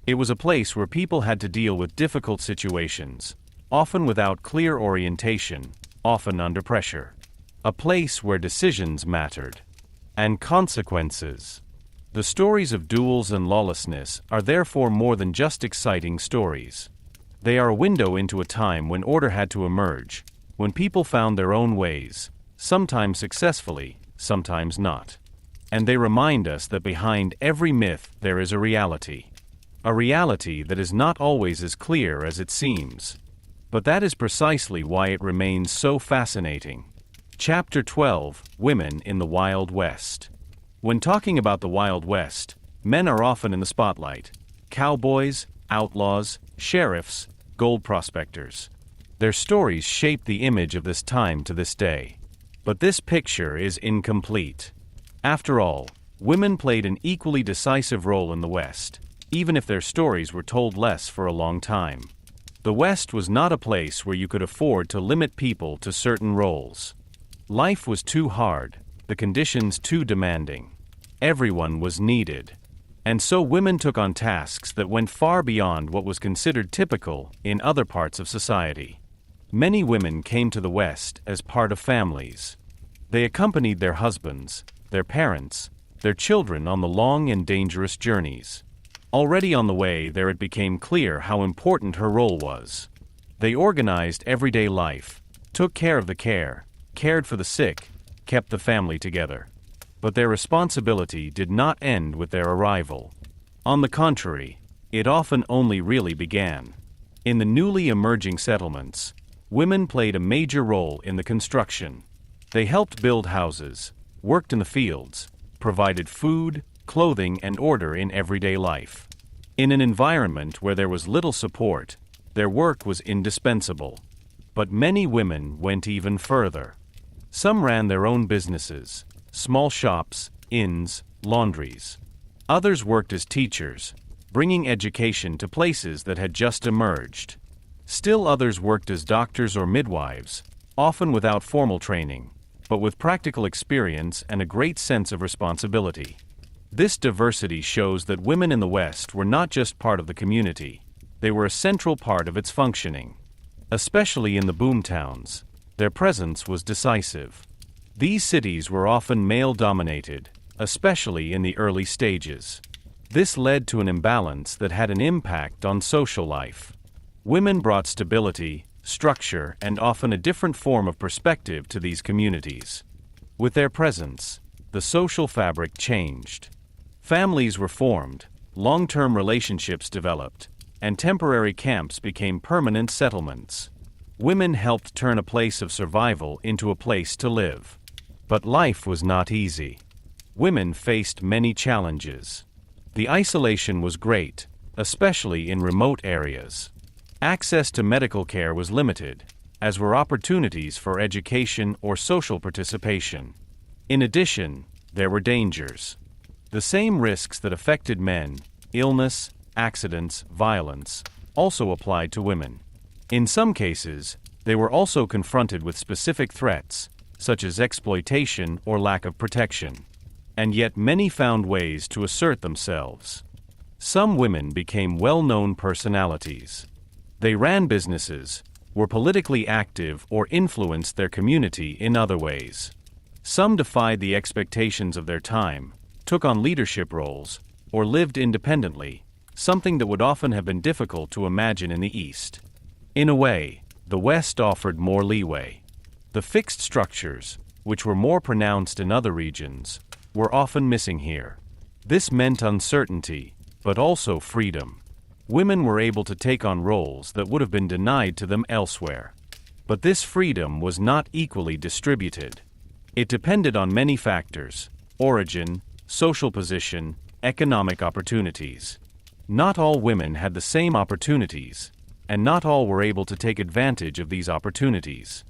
It was a place where people had to deal with difficult situations, often without clear orientation, often under pressure. A place where decisions mattered. And consequences. The stories of Duels and Lawlessness are therefore more than just exciting stories. They are a window into a time when order had to emerge, when people found their own ways, sometimes successfully, sometimes not. And they remind us that behind every myth there is a reality. A reality that is not always as clear as it seems. But that is precisely why it remains so fascinating. Chapter 12: Women in the Wild West. When talking about the Wild West, men are often in the spotlight. Cowboys, outlaws, sheriffs, gold prospectors. Their stories shape the image of this time to this day. But this picture is incomplete. After all, women played an equally decisive role in the West, even if their stories were told less for a long time. The West was not a place where you could afford to limit people to certain roles. Life was too hard, the conditions too demanding. Everyone was needed. And so women took on tasks that went far beyond what was considered typical in other parts of society. Many women came to the West as part of families. They accompanied their husbands, their parents, their children on the long and dangerous journeys. Already on the way there it became clear how important her role was. They organized everyday life, took care of the care, cared for the sick, kept the family together. But their responsibility did not end with their arrival. On the contrary, it often only really began. In the newly emerging settlements, women played a major role in the construction. They helped build houses, worked in the fields, provided food, clothing, and order in everyday life. In an environment where there was little support, their work was indispensable. But many women went even further. Some ran their own businesses, small shops, inns, laundries. Others worked as teachers, bringing education to places that had just emerged. Still others worked as doctors or midwives, often without formal training, but with practical experience and a great sense of responsibility. This diversity shows that women in the West were not just part of the community, they were a central part of its functioning. Especially in the boomtowns, their presence was decisive. These cities were often male-dominated, especially in the early stages. This led to an imbalance that had an impact on social life. Women brought stability, structure, and often a different form of perspective to these communities. With their presence, the social fabric changed. Families were formed, long-term relationships developed, and temporary camps became permanent settlements. Women helped turn a place of survival into a place to live. But life was not easy. Women faced many challenges. The isolation was great, especially in remote areas. Access to medical care was limited, as were opportunities for education or social participation. In addition, there were dangers. The same risks that affected men, illness, accidents, violence, also applied to women. In some cases, they were also confronted with specific threats, such as exploitation or lack of protection. And yet many found ways to assert themselves. Some women became well-known personalities. They ran businesses, were politically active, or influenced their community in other ways. Some defied the expectations of their time, took on leadership roles, or lived independently, something that would often have been difficult to imagine in the East. In a way, the West offered more leeway. The fixed structures, which were more pronounced in other regions, were often missing here. This meant uncertainty, but also freedom. Women were able to take on roles that would have been denied to them elsewhere. But this freedom was not equally distributed. It depended on many factors: origin, social position, economic opportunities. Not all women had the same opportunities, and not all were able to take advantage of these opportunities.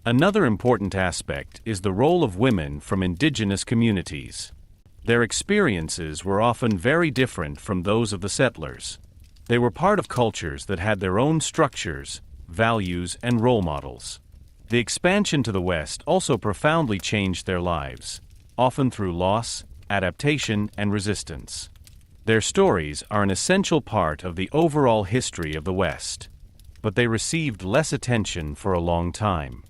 Another important aspect is the role of women from indigenous communities. Their experiences were often very different from those of the settlers. They were part of cultures that had their own structures, values, and role models. The expansion to the West also profoundly changed their lives, often through loss, adaptation, and resistance. Their stories are an essential part of the overall history of the West, but they received less attention for a long time.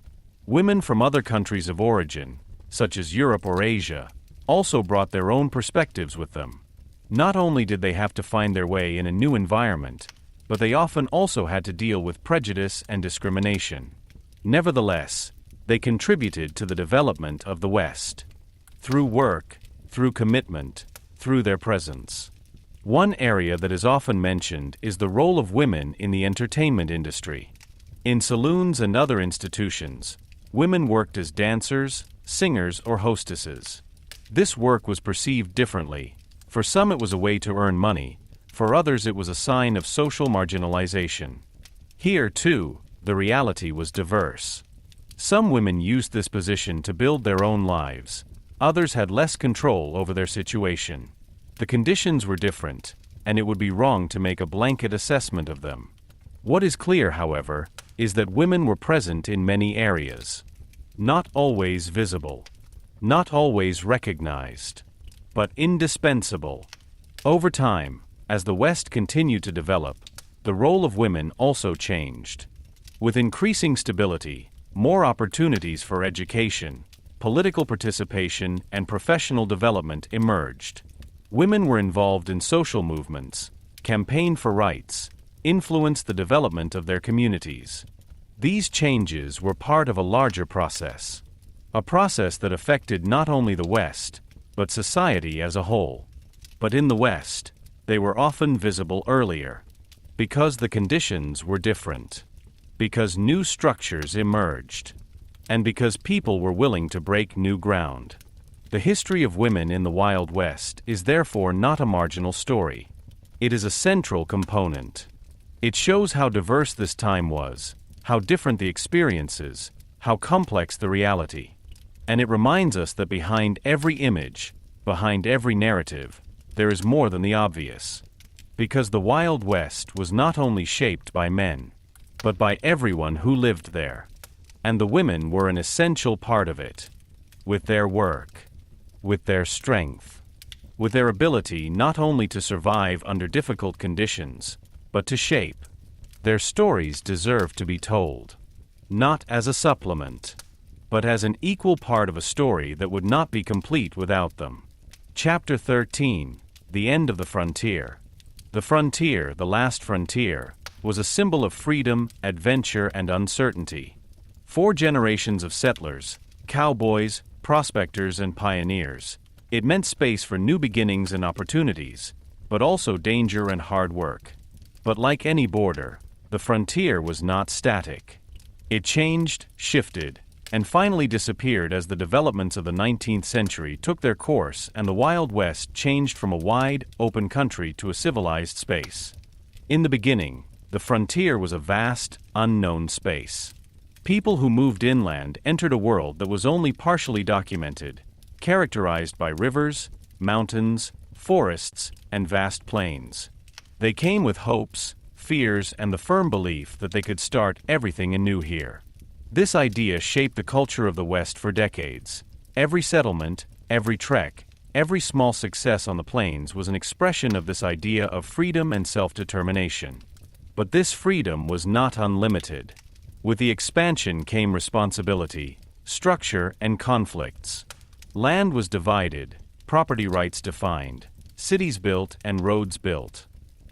Women from other countries of origin, such as Europe or Asia, also brought their own perspectives with them. Not only did they have to find their way in a new environment, but they often also had to deal with prejudice and discrimination. Nevertheless, they contributed to the development of the West. Through work, through commitment, through their presence. One area that is often mentioned is the role of women in the entertainment industry. In saloons and other institutions, women worked as dancers, singers, or hostesses. This work was perceived differently. For some it was a way to earn money, for others it was a sign of social marginalization. Here, too, the reality was diverse. Some women used this position to build their own lives. Others had less control over their situation. The conditions were different, and it would be wrong to make a blanket assessment of them. What is clear, however, is that women were present in many areas. Not always visible. Not always recognized. But indispensable. Over time, as the West continued to develop, the role of women also changed. With increasing stability, more opportunities for education, political participation, and professional development emerged. Women were involved in social movements, campaigned for rights, influenced the development of their communities. These changes were part of a larger process. A process that affected not only the West, but society as a whole. But in the West, they were often visible earlier, because the conditions were different, because new structures emerged, and because people were willing to break new ground. The history of women in the Wild West is therefore not a marginal story. It is a central component. It shows how diverse this time was, how different the experiences, how complex the reality. And it reminds us that behind every image, behind every narrative, there is more than the obvious. Because the Wild West was not only shaped by men, but by everyone who lived there. And the women were an essential part of it. With their work, with their strength, with their ability not only to survive under difficult conditions, but to shape. Their stories deserve to be told. Not as a supplement, but as an equal part of a story that would not be complete without them. Chapter 13, The End of the Frontier. The frontier, the last frontier, was a symbol of freedom, adventure, and uncertainty. 4 generations of settlers, cowboys, prospectors, and pioneers. It meant space for new beginnings and opportunities, but also danger and hard work. But like any border, the frontier was not static. It changed, shifted, and finally disappeared as the developments of the 19th century took their course and the Wild West changed from a wide, open country to a civilized space. In the beginning, the frontier was a vast, unknown space. People who moved inland entered a world that was only partially documented, characterized by rivers, mountains, forests, and vast plains. They came with hopes, fears, and the firm belief that they could start everything anew here. This idea shaped the culture of the West for decades. Every settlement, every trek, every small success on the plains was an expression of this idea of freedom and self-determination. But this freedom was not unlimited. With the expansion came responsibility, structure, and conflicts. Land was divided, property rights defined, cities built, and roads built.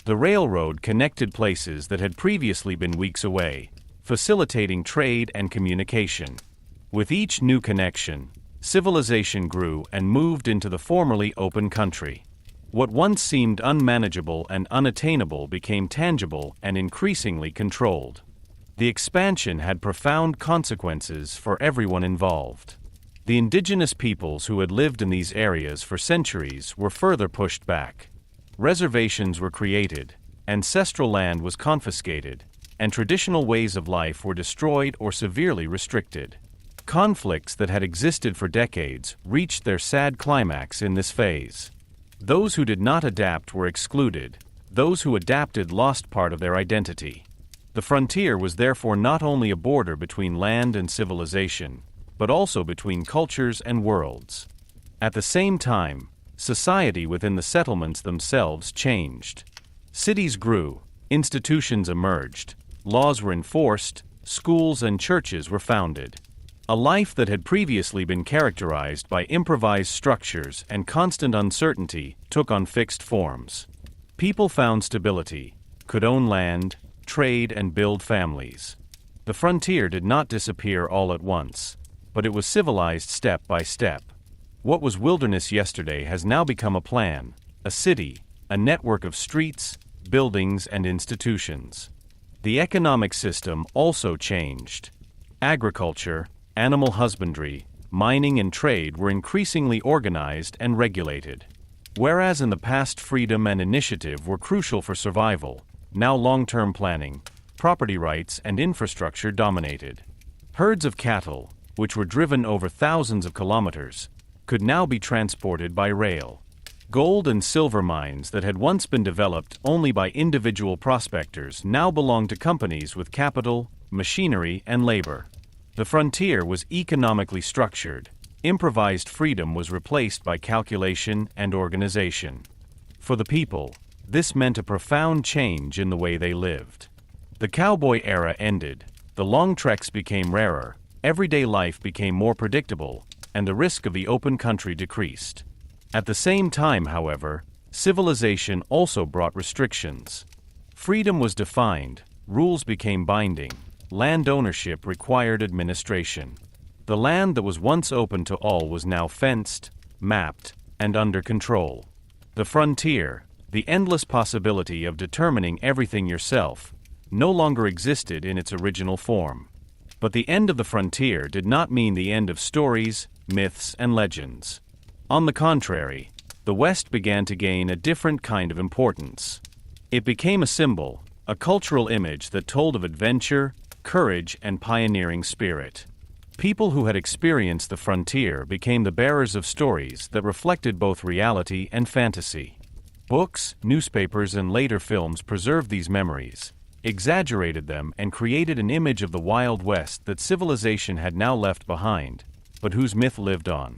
The railroad connected places that had previously been weeks away, facilitating trade and communication. With each new connection, civilization grew and moved into the formerly open country. What once seemed unmanageable and unattainable became tangible and increasingly controlled. The expansion had profound consequences for everyone involved. The indigenous peoples who had lived in these areas for centuries were further pushed back. Reservations were created, ancestral land was confiscated, and traditional ways of life were destroyed or severely restricted. Conflicts that had existed for decades reached their sad climax in this phase. Those who did not adapt were excluded. Those who adapted lost part of their identity. The frontier was therefore not only a border between land and civilization, but also between cultures and worlds. At the same time, society within the settlements themselves changed. Cities grew, institutions emerged, laws were enforced, schools and churches were founded. A life that had previously been characterized by improvised structures and constant uncertainty took on fixed forms. People found stability, could own land, trade, and build families. The frontier did not disappear all at once, but it was civilized step by step. What was wilderness yesterday has now become a plan, a city, a network of streets, buildings, and institutions. The economic system also changed. Agriculture, animal husbandry, mining, and trade were increasingly organized and regulated. Whereas in the past freedom and initiative were crucial for survival, now long-term planning, property rights, and infrastructure dominated. Herds of cattle, which were driven over thousands of kilometers, could now be transported by rail. Gold and silver mines that had once been developed only by individual prospectors now belonged to companies with capital, machinery, and labor. The frontier was economically structured. Improvised freedom was replaced by calculation and organization. For the people, this meant a profound change in the way they lived. The cowboy era ended, the long treks became rarer, everyday life became more predictable, and the risk of the open country decreased. At the same time, however, civilization also brought restrictions. Freedom was defined, rules became binding. Land ownership required administration. The land that was once open to all was now fenced, mapped, and under control. The frontier, the endless possibility of determining everything yourself, no longer existed in its original form. But the end of the frontier did not mean the end of stories, myths, and legends. On the contrary, the West began to gain a different kind of importance. It became a symbol, a cultural image that told of adventure, courage, and pioneering spirit. People who had experienced the frontier became the bearers of stories that reflected both reality and fantasy. Books, newspapers, and later films preserved these memories, exaggerated them, and created an image of the Wild West that civilization had now left behind, but whose myth lived on.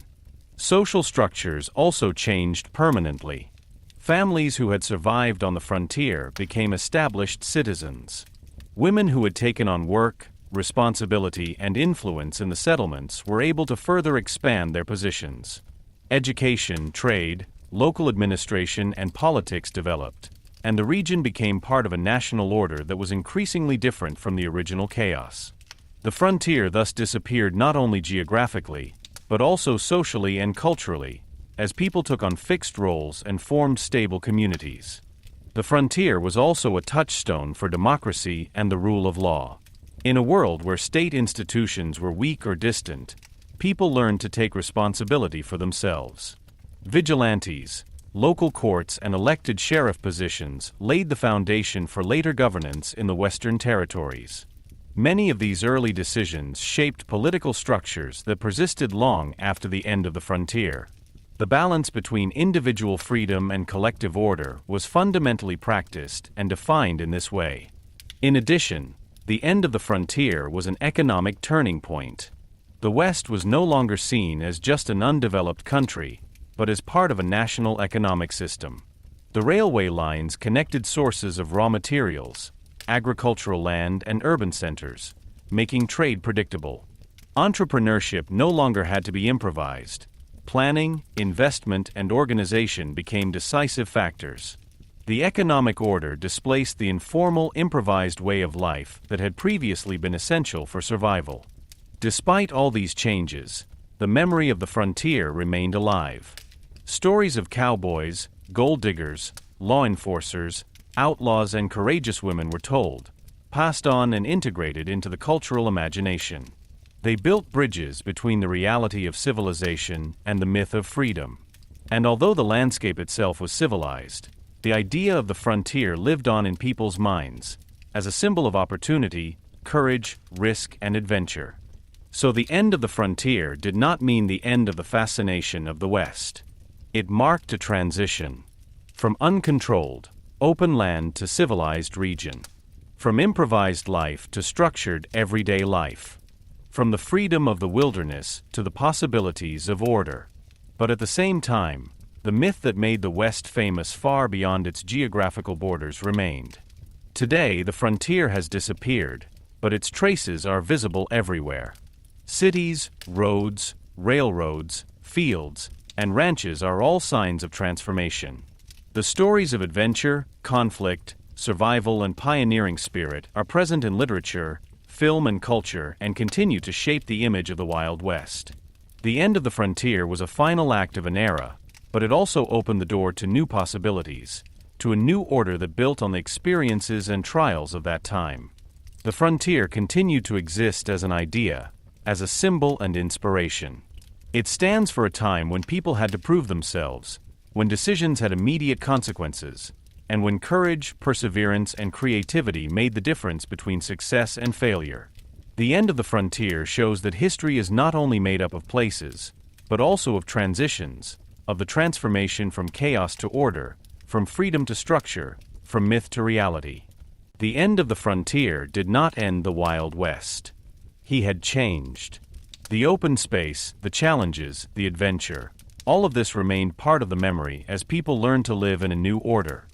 Social structures also changed permanently. Families who had survived on the frontier became established citizens. Women who had taken on work, responsibility, and influence in the settlements were able to further expand their positions. Education, trade, local administration, and politics developed, and the region became part of a national order that was increasingly different from the original chaos. The frontier thus disappeared not only geographically, but also socially and culturally, as people took on fixed roles and formed stable communities. The frontier was also a touchstone for democracy and the rule of law. In a world where state institutions were weak or distant, people learned to take responsibility for themselves. Vigilantes, local courts, and elected sheriff positions laid the foundation for later governance in the Western territories. Many of these early decisions shaped political structures that persisted long after the end of the frontier. The balance between individual freedom and collective order was fundamentally practiced and defined in this way. In addition, the end of the frontier was an economic turning point. The West was no longer seen as just an undeveloped country, but as part of a national economic system. The railway lines connected sources of raw materials, agricultural land, and urban centers, making trade predictable. Entrepreneurship no longer had to be improvised. Planning, investment, and organization became decisive factors. The economic order displaced the informal, improvised way of life that had previously been essential for survival. Despite all these changes, the memory of the frontier remained alive. Stories of cowboys, gold diggers, law enforcers, outlaws, and courageous women were told, passed on and integrated into the cultural imagination. They built bridges between the reality of civilization and the myth of freedom. And although the landscape itself was civilized, the idea of the frontier lived on in people's minds, as a symbol of opportunity, courage, risk, and adventure. So the end of the frontier did not mean the end of the fascination of the West. It marked a transition. From uncontrolled, open land to civilized region. From improvised life to structured everyday life. From the freedom of the wilderness to the possibilities of order. But at the same time, the myth that made the West famous far beyond its geographical borders remained. Today, the frontier has disappeared, but its traces are visible everywhere. Cities, roads, railroads, fields, and ranches are all signs of transformation. The stories of adventure, conflict, survival, and pioneering spirit are present in literature, film, and culture and continue to shape the image of the Wild West. The end of the frontier was a final act of an era, but it also opened the door to new possibilities, to a new order that built on the experiences and trials of that time. The frontier continued to exist as an idea, as a symbol and inspiration. It stands for a time when people had to prove themselves, when decisions had immediate consequences, and when courage, perseverance, and creativity made the difference between success and failure. The end of the frontier shows that history is not only made up of places, but also of transitions, of the transformation from chaos to order, from freedom to structure, from myth to reality. The end of the frontier did not end the Wild West. He had changed. The open space, the challenges, the adventure, all of this remained part of the memory as people learned to live in a new order.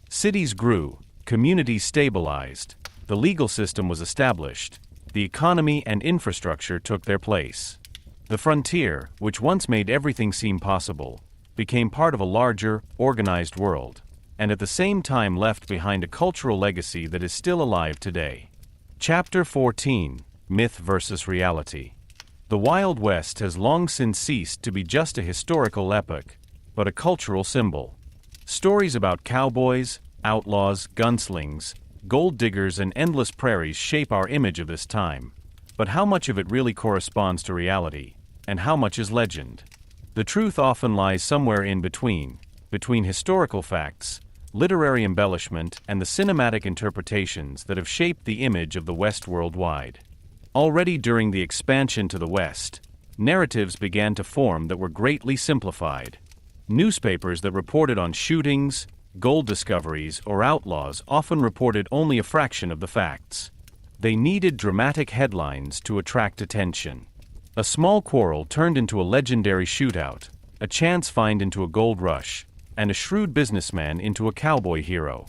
Cities grew, communities stabilized, the legal system was established, the economy and infrastructure took their place. The frontier, which once made everything seem possible, became part of a larger, organized world, and at the same time left behind a cultural legacy that is still alive today. Chapter 14: Myth versus Reality. The Wild West has long since ceased to be just a historical epoch, but a cultural symbol. Stories about cowboys, outlaws, gunslings, gold diggers, and endless prairies shape our image of this time, but how much of it really corresponds to reality, and how much is legend? The truth often lies somewhere in between historical facts, literary embellishment, and the cinematic interpretations that have shaped the image of the West worldwide. Already during the expansion to the West, narratives began to form that were greatly simplified. Newspapers that reported on shootings, gold discoveries, or outlaws often reported only a fraction of the facts. They needed dramatic headlines to attract attention. A small quarrel turned into a legendary shootout, a chance find into a gold rush, and a shrewd businessman into a cowboy hero.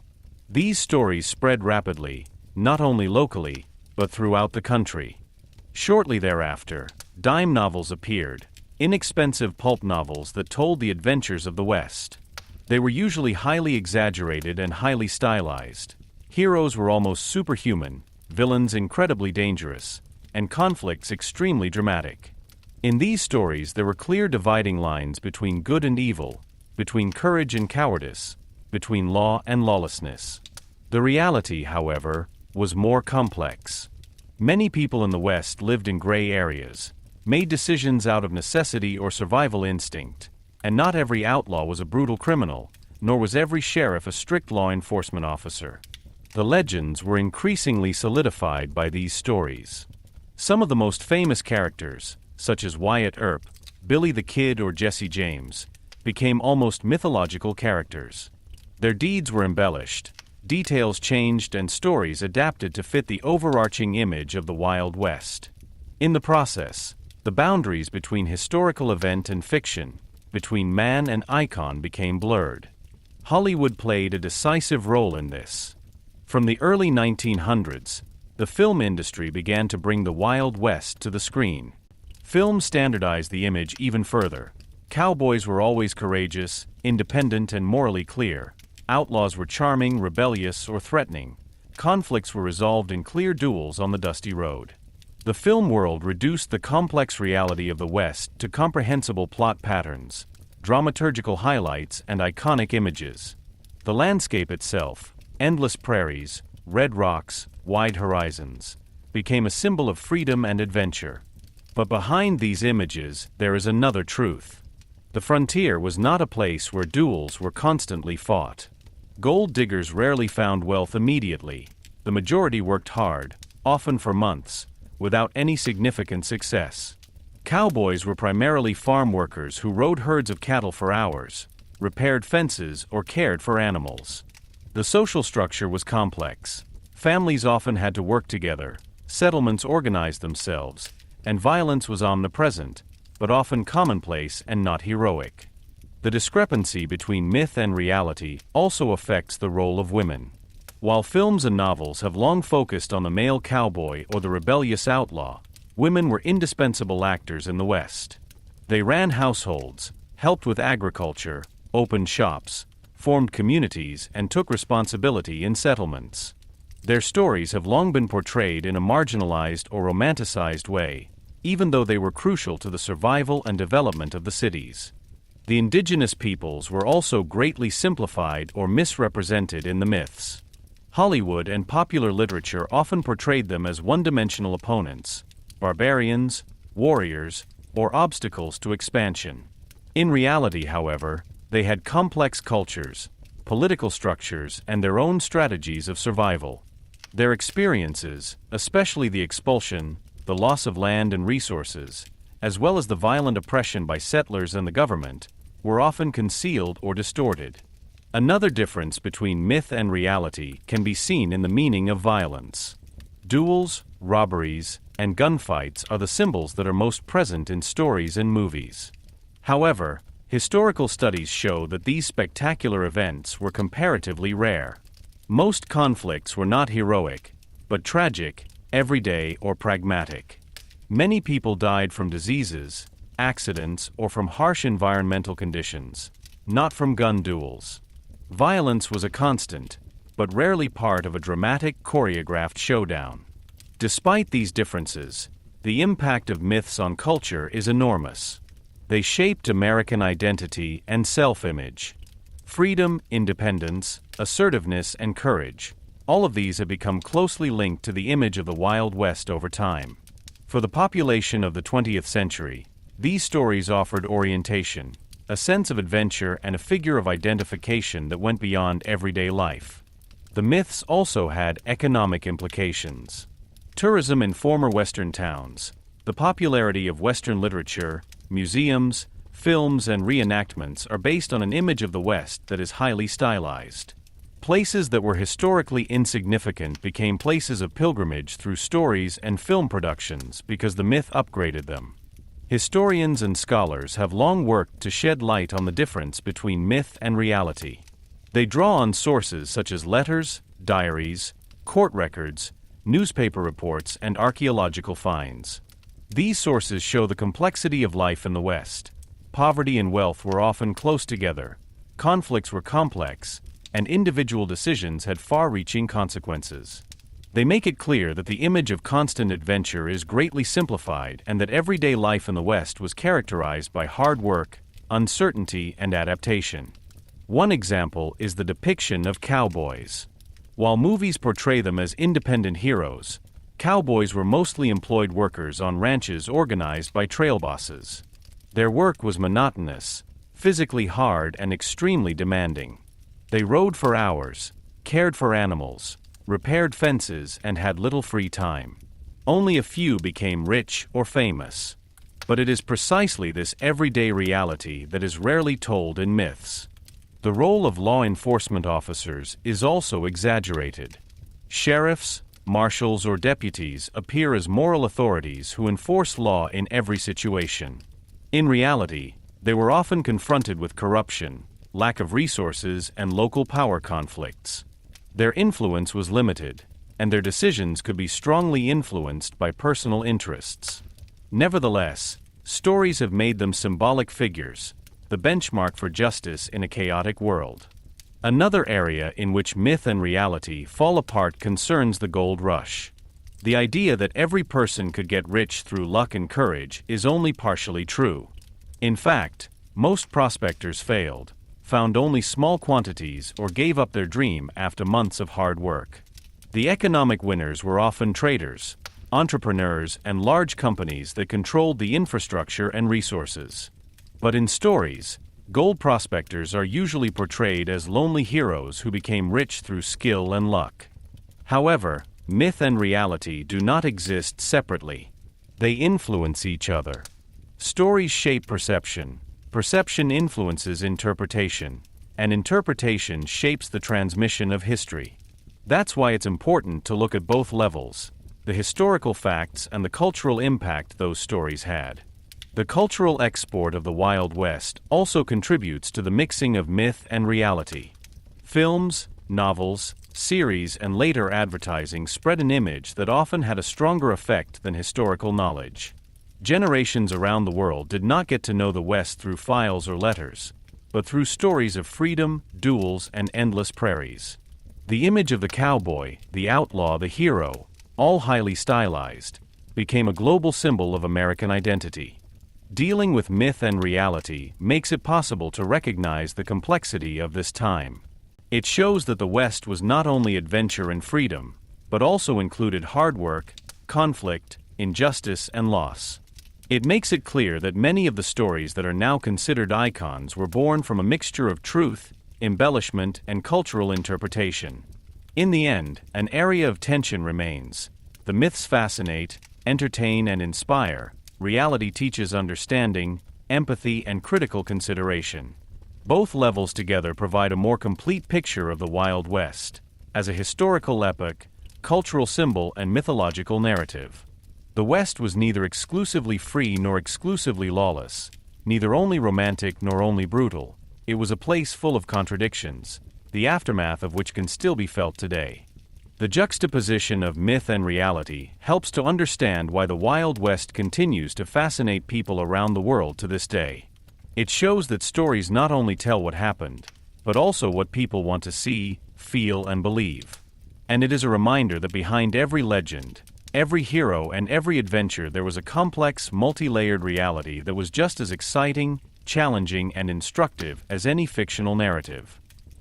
These stories spread rapidly, not only locally, but throughout the country. Shortly thereafter, dime novels appeared, inexpensive pulp novels that told the adventures of the West. They were usually highly exaggerated and highly stylized. Heroes were almost superhuman, villains incredibly dangerous, and conflicts extremely dramatic. In these stories there were clear dividing lines between good and evil, between courage and cowardice, between law and lawlessness. The reality, however, was more complex. Many people in the West lived in gray areas, made decisions out of necessity or survival instinct, and not every outlaw was a brutal criminal, nor was every sheriff a strict law enforcement officer. The legends were increasingly solidified by these stories. Some of the most famous characters, such as Wyatt Earp, Billy the Kid, or Jesse James, became almost mythological characters. Their deeds were embellished, details changed, and stories adapted to fit the overarching image of the Wild West. In the process, the boundaries between historical event and fiction, between man and icon, became blurred. Hollywood played a decisive role in this. From the early 1900s, the film industry began to bring the Wild West to the screen. Film standardized the image even further. Cowboys were always courageous, independent, and morally clear. Outlaws were charming, rebellious, or threatening. Conflicts were resolved in clear duels on the dusty road. The film world reduced the complex reality of the West to comprehensible plot patterns, dramaturgical highlights, and iconic images. The landscape itself, endless prairies, red rocks, wide horizons, became a symbol of freedom and adventure. But behind these images, there is another truth. The frontier was not a place where duels were constantly fought. Gold diggers rarely found wealth immediately. The majority worked hard, often for months, without any significant success. Cowboys were primarily farm workers who rode herds of cattle for hours, repaired fences, or cared for animals. The social structure was complex. Families often had to work together, settlements organized themselves, and violence was omnipresent, but often commonplace and not heroic. The discrepancy between myth and reality also affects the role of women. While films and novels have long focused on the male cowboy or the rebellious outlaw, women were indispensable actors in the West. They ran households, helped with agriculture, opened shops, formed communities, and took responsibility in settlements. Their stories have long been portrayed in a marginalized or romanticized way, even though they were crucial to the survival and development of the cities. The indigenous peoples were also greatly simplified or misrepresented in the myths. Hollywood and popular literature often portrayed them as one-dimensional opponents, barbarians, warriors, or obstacles to expansion. In reality, however, they had complex cultures, political structures, and their own strategies of survival. Their experiences, especially the expulsion, the loss of land and resources, as well as the violent oppression by settlers and the government, were often concealed or distorted. Another difference between myth and reality can be seen in the meaning of violence. Duels, robberies, and gunfights are the symbols that are most present in stories and movies. However, historical studies show that these spectacular events were comparatively rare. Most conflicts were not heroic, but tragic, everyday, or pragmatic. Many people died from diseases, accidents, or from harsh environmental conditions, not from gun duels. Violence was a constant, but rarely part of a dramatic, choreographed showdown. Despite these differences, the impact of myths on culture is enormous. They shaped American identity and self-image. Freedom, independence, assertiveness, and courage, all of these have become closely linked to the image of the Wild West over time. For the population of the 20th century, these stories offered orientation, a sense of adventure, and a figure of identification that went beyond everyday life. The myths also had economic implications. Tourism in former Western towns, the popularity of Western literature, museums, films, and reenactments are based on an image of the West that is highly stylized. Places that were historically insignificant became places of pilgrimage through stories and film productions because the myth upgraded them. Historians and scholars have long worked to shed light on the difference between myth and reality. They draw on sources such as letters, diaries, court records, newspaper reports, and archaeological finds. These sources show the complexity of life in the West. Poverty and wealth were often close together, conflicts were complex, and individual decisions had far-reaching consequences. They make it clear that the image of constant adventure is greatly simplified and that everyday life in the West was characterized by hard work, uncertainty, and adaptation. One example is the depiction of cowboys. While movies portray them as independent heroes, cowboys were mostly employed workers on ranches organized by trail bosses. Their work was monotonous, physically hard, and extremely demanding. They rode for hours, cared for animals, repaired fences, and had little free time. Only a few became rich or famous. But it is precisely this everyday reality that is rarely told in myths. The role of law enforcement officers is also exaggerated. Sheriffs, marshals, or deputies appear as moral authorities who enforce law in every situation. In reality, they were often confronted with corruption, lack of resources, and local power conflicts. Their influence was limited, and their decisions could be strongly influenced by personal interests. Nevertheless, stories have made them symbolic figures, the benchmark for justice in a chaotic world. Another area in which myth and reality fall apart concerns the gold rush. The idea that every person could get rich through luck and courage is only partially true. In fact, most prospectors failed, found only small quantities, or gave up their dream after months of hard work. The economic winners were often traders, entrepreneurs, and large companies that controlled the infrastructure and resources. But in stories, gold prospectors are usually portrayed as lonely heroes who became rich through skill and luck. However, myth and reality do not exist separately. They influence each other. Stories shape perception, perception influences interpretation, and interpretation shapes the transmission of history. That's why it's important to look at both levels, the historical facts and the cultural impact those stories had. The cultural export of the Wild West also contributes to the mixing of myth and reality. Films, novels, series, and later advertising spread an image that often had a stronger effect than historical knowledge. Generations around the world did not get to know the West through files or letters, but through stories of freedom, duels, and endless prairies. The image of the cowboy, the outlaw, the hero, all highly stylized, became a global symbol of American identity. Dealing with myth and reality makes it possible to recognize the complexity of this time. It shows that the West was not only adventure and freedom, but also included hard work, conflict, injustice, and loss. It makes it clear that many of the stories that are now considered icons were born from a mixture of truth, embellishment, and cultural interpretation. In the end, an area of tension remains. The myths fascinate, entertain, and inspire. Reality teaches understanding, empathy, and critical consideration. Both levels together provide a more complete picture of the Wild West, as a historical epoch, cultural symbol, and mythological narrative. The West was neither exclusively free nor exclusively lawless, neither only romantic nor only brutal. It was a place full of contradictions, the aftermath of which can still be felt today. The juxtaposition of myth and reality helps to understand why the Wild West continues to fascinate people around the world to this day. It shows that stories not only tell what happened, but also what people want to see, feel, and believe. And it is a reminder that behind every legend, every hero, and every adventure there was a complex, multi-layered reality that was just as exciting, challenging, and instructive as any fictional narrative.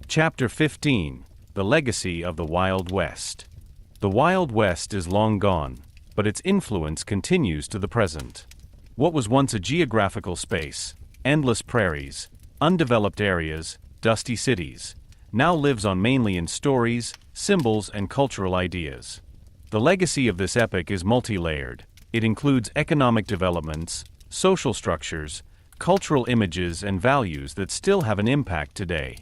Chapter 15: The Legacy of the Wild West. The Wild West is long gone, but its influence continues to the present. What was once a geographical space, endless prairies, undeveloped areas, dusty cities, now lives on mainly in stories, symbols, and cultural ideas. The legacy of this epoch is multi-layered. It includes economic developments, social structures, cultural images, and values that still have an impact today.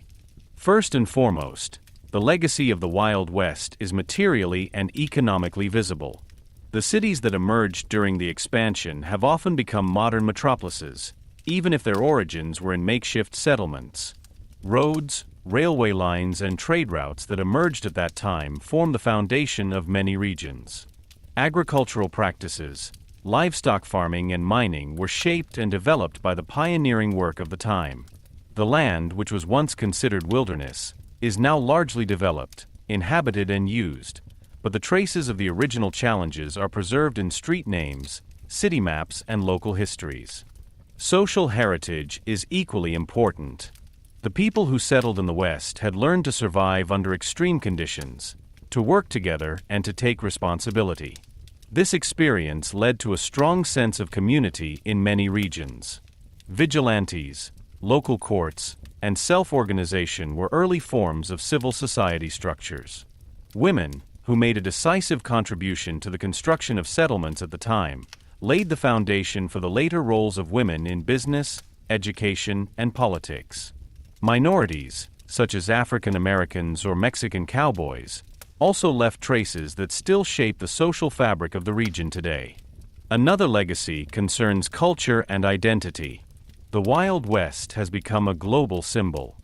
First and foremost, the legacy of the Wild West is materially and economically visible. The cities that emerged during the expansion have often become modern metropolises, even if their origins were in makeshift settlements. Roads, railway lines, and trade routes that emerged at that time form the foundation of many regions. Agricultural practices, livestock farming, and mining were shaped and developed by the pioneering work of the time. The land, which was once considered wilderness, is now largely developed, inhabited, and used, but the traces of the original challenges are preserved in street names, city maps, and local histories. Social heritage is equally important. The people who settled in the West had learned to survive under extreme conditions, to work together, and to take responsibility. This experience led to a strong sense of community in many regions. Vigilantes, local courts, and self-organization were early forms of civil society structures. Women, who made a decisive contribution to the construction of settlements at the time, laid the foundation for the later roles of women in business, education, and politics. Minorities, such as African Americans or Mexican cowboys, also left traces that still shape the social fabric of the region today. Another legacy concerns culture and identity. The Wild West has become a global symbol.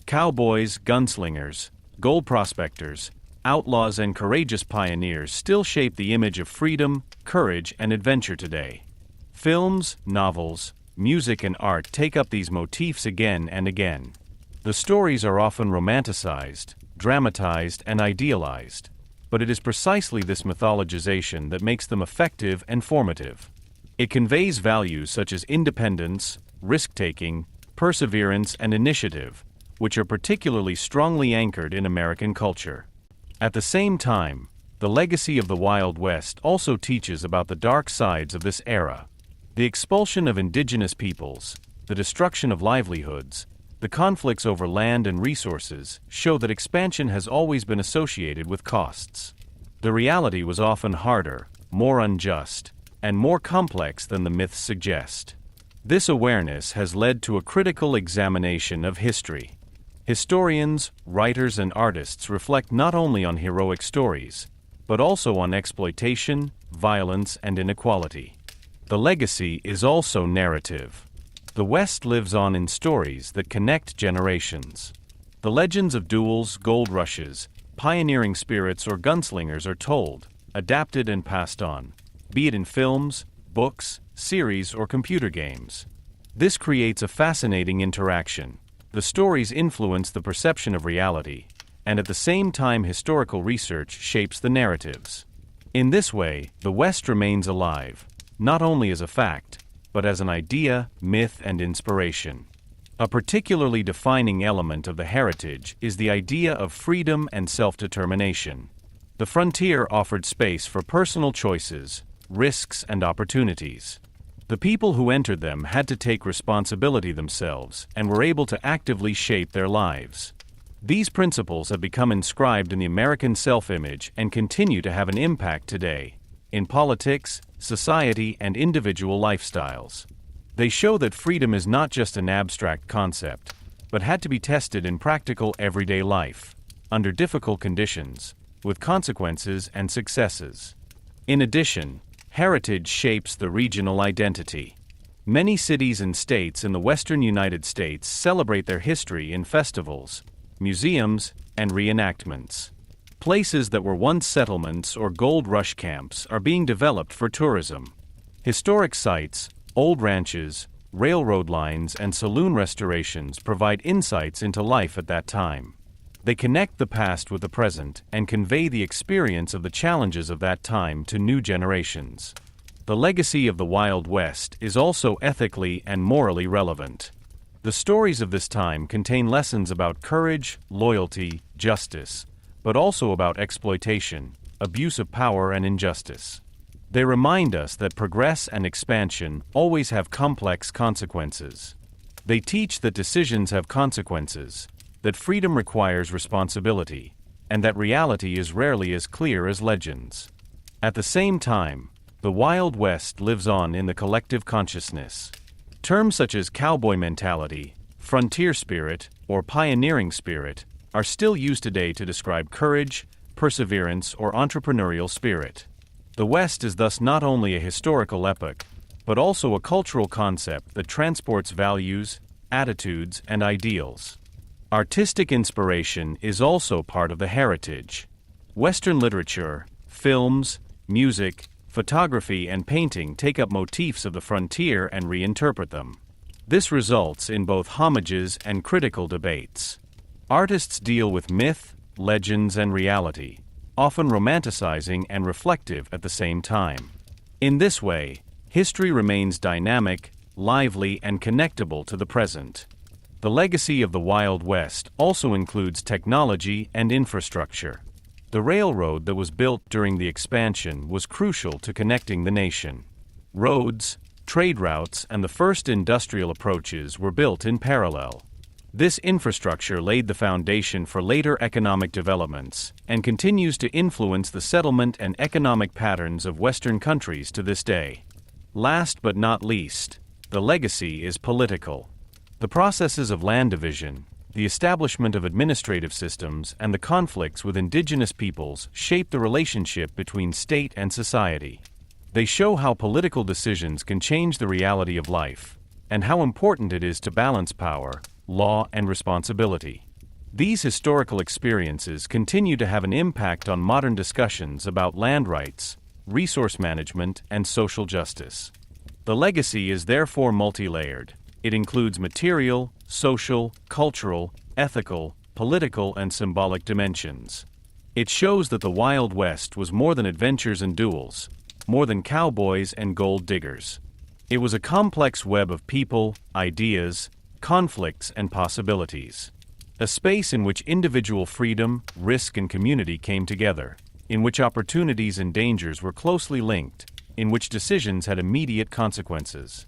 Cowboys, gunslingers, gold prospectors, outlaws, and courageous pioneers still shape the image of freedom, courage, and adventure today. Films, novels, music, and art take up these motifs again and again. The stories are often romanticized, dramatized, and idealized, but it is precisely this mythologization that makes them effective and formative. It conveys values such as independence, risk-taking, perseverance, and initiative, which are particularly strongly anchored in American culture. At the same time, the legacy of the Wild West also teaches about the dark sides of this era. The expulsion of indigenous peoples, the destruction of livelihoods, the conflicts over land and resources show that expansion has always been associated with costs. The reality was often harder, more unjust, and more complex than the myths suggest. This awareness has led to a critical examination of history. Historians, writers, and artists reflect not only on heroic stories, but also on exploitation, violence, and inequality. The legacy is also narrative. The West lives on in stories that connect generations. The legends of duels, gold rushes, pioneering spirits, or gunslingers are told, adapted, and passed on, be it in films, books, series, or computer games. This creates a fascinating interaction. The stories influence the perception of reality, and at the same time historical research shapes the narratives. In this way, the West remains alive, not only as a fact, but as an idea, myth, and inspiration. A particularly defining element of the heritage is the idea of freedom and self-determination. The frontier offered space for personal choices, risks, and opportunities. The people who entered them had to take responsibility themselves and were able to actively shape their lives. These principles have become inscribed in the American self-image and continue to have an impact today, in politics, society, and individual lifestyles. They show that freedom is not just an abstract concept, but had to be tested in practical everyday life, under difficult conditions, with consequences and successes. In addition, heritage shapes the regional identity. Many cities and states in the western United States celebrate their history in festivals, museums, and reenactments. Places that were once settlements or gold rush camps are being developed for tourism. Historic sites, old ranches, railroad lines, and saloon restorations provide insights into life at that time. They connect the past with the present and convey the experience of the challenges of that time to new generations. The legacy of the Wild West is also ethically and morally relevant. The stories of this time contain lessons about courage, loyalty, justice, but also about exploitation, abuse of power, and injustice. They remind us that progress and expansion always have complex consequences. They teach that decisions have consequences, that freedom requires responsibility, and that reality is rarely as clear as legends. At the same time, the Wild West lives on in the collective consciousness. Terms such as cowboy mentality, frontier spirit, or pioneering spirit are still used today to describe courage, perseverance, or entrepreneurial spirit. The West is thus not only a historical epoch, but also a cultural concept that transports values, attitudes, and ideals. Artistic inspiration is also part of the heritage. Western literature, films, music, photography, and painting take up motifs of the frontier and reinterpret them. This results in both homages and critical debates. Artists deal with myth, legends, and reality, often romanticizing and reflective at the same time. In this way, history remains dynamic, lively, and connectable to the present. The legacy of the Wild West also includes technology and infrastructure. The railroad that was built during the expansion was crucial to connecting the nation. Roads, trade routes, and the first industrial approaches were built in parallel. This infrastructure laid the foundation for later economic developments and continues to influence the settlement and economic patterns of Western countries to this day. Last but not least, the legacy is political. The processes of land division, the establishment of administrative systems, and the conflicts with indigenous peoples shape the relationship between state and society. They show how political decisions can change the reality of life, and how important it is to balance power, law, and responsibility. These historical experiences continue to have an impact on modern discussions about land rights, resource management, and social justice. The legacy is therefore multi-layered. It includes material, social, cultural, ethical, political, and symbolic dimensions. It shows that the Wild West was more than adventures and duels, more than cowboys and gold diggers. It was a complex web of people, ideas, conflicts, and possibilities. A space in which individual freedom, risk, and community came together, in which opportunities and dangers were closely linked, in which decisions had immediate consequences.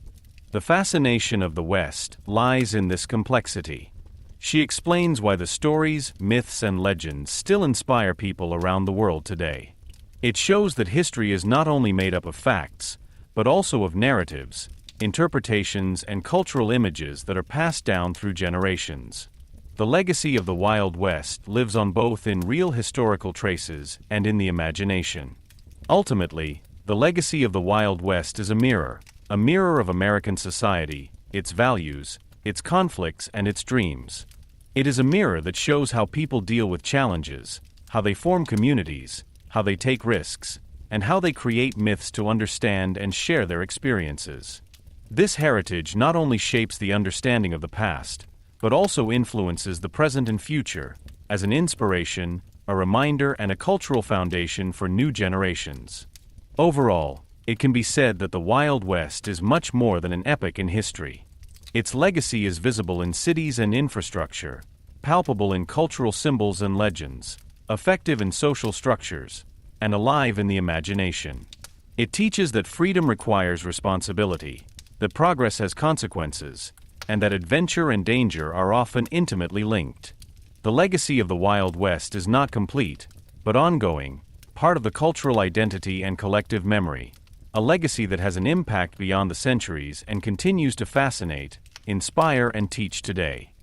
The fascination of the West lies in this complexity. She explains why the stories, myths, and legends still inspire people around the world today. It shows that history is not only made up of facts, but also of narratives, interpretations, and cultural images that are passed down through generations. The legacy of the Wild West lives on both in real historical traces and in the imagination. Ultimately, the legacy of the Wild West is a mirror of American society, its values, its conflicts, and its dreams. It is a mirror that shows how people deal with challenges, how they form communities, how they take risks, and how they create myths to understand and share their experiences. This heritage not only shapes the understanding of the past, but also influences the present and future, as an inspiration, a reminder, and a cultural foundation for new generations. Overall, it can be said that the Wild West is much more than an epic in history. Its legacy is visible in cities and infrastructure, palpable in cultural symbols and legends, effective in social structures, and alive in the imagination. It teaches that freedom requires responsibility, that progress has consequences, and that adventure and danger are often intimately linked. The legacy of the Wild West is not complete, but ongoing, part of the cultural identity and collective memory, a legacy that has an impact beyond the centuries and continues to fascinate, inspire, and teach today.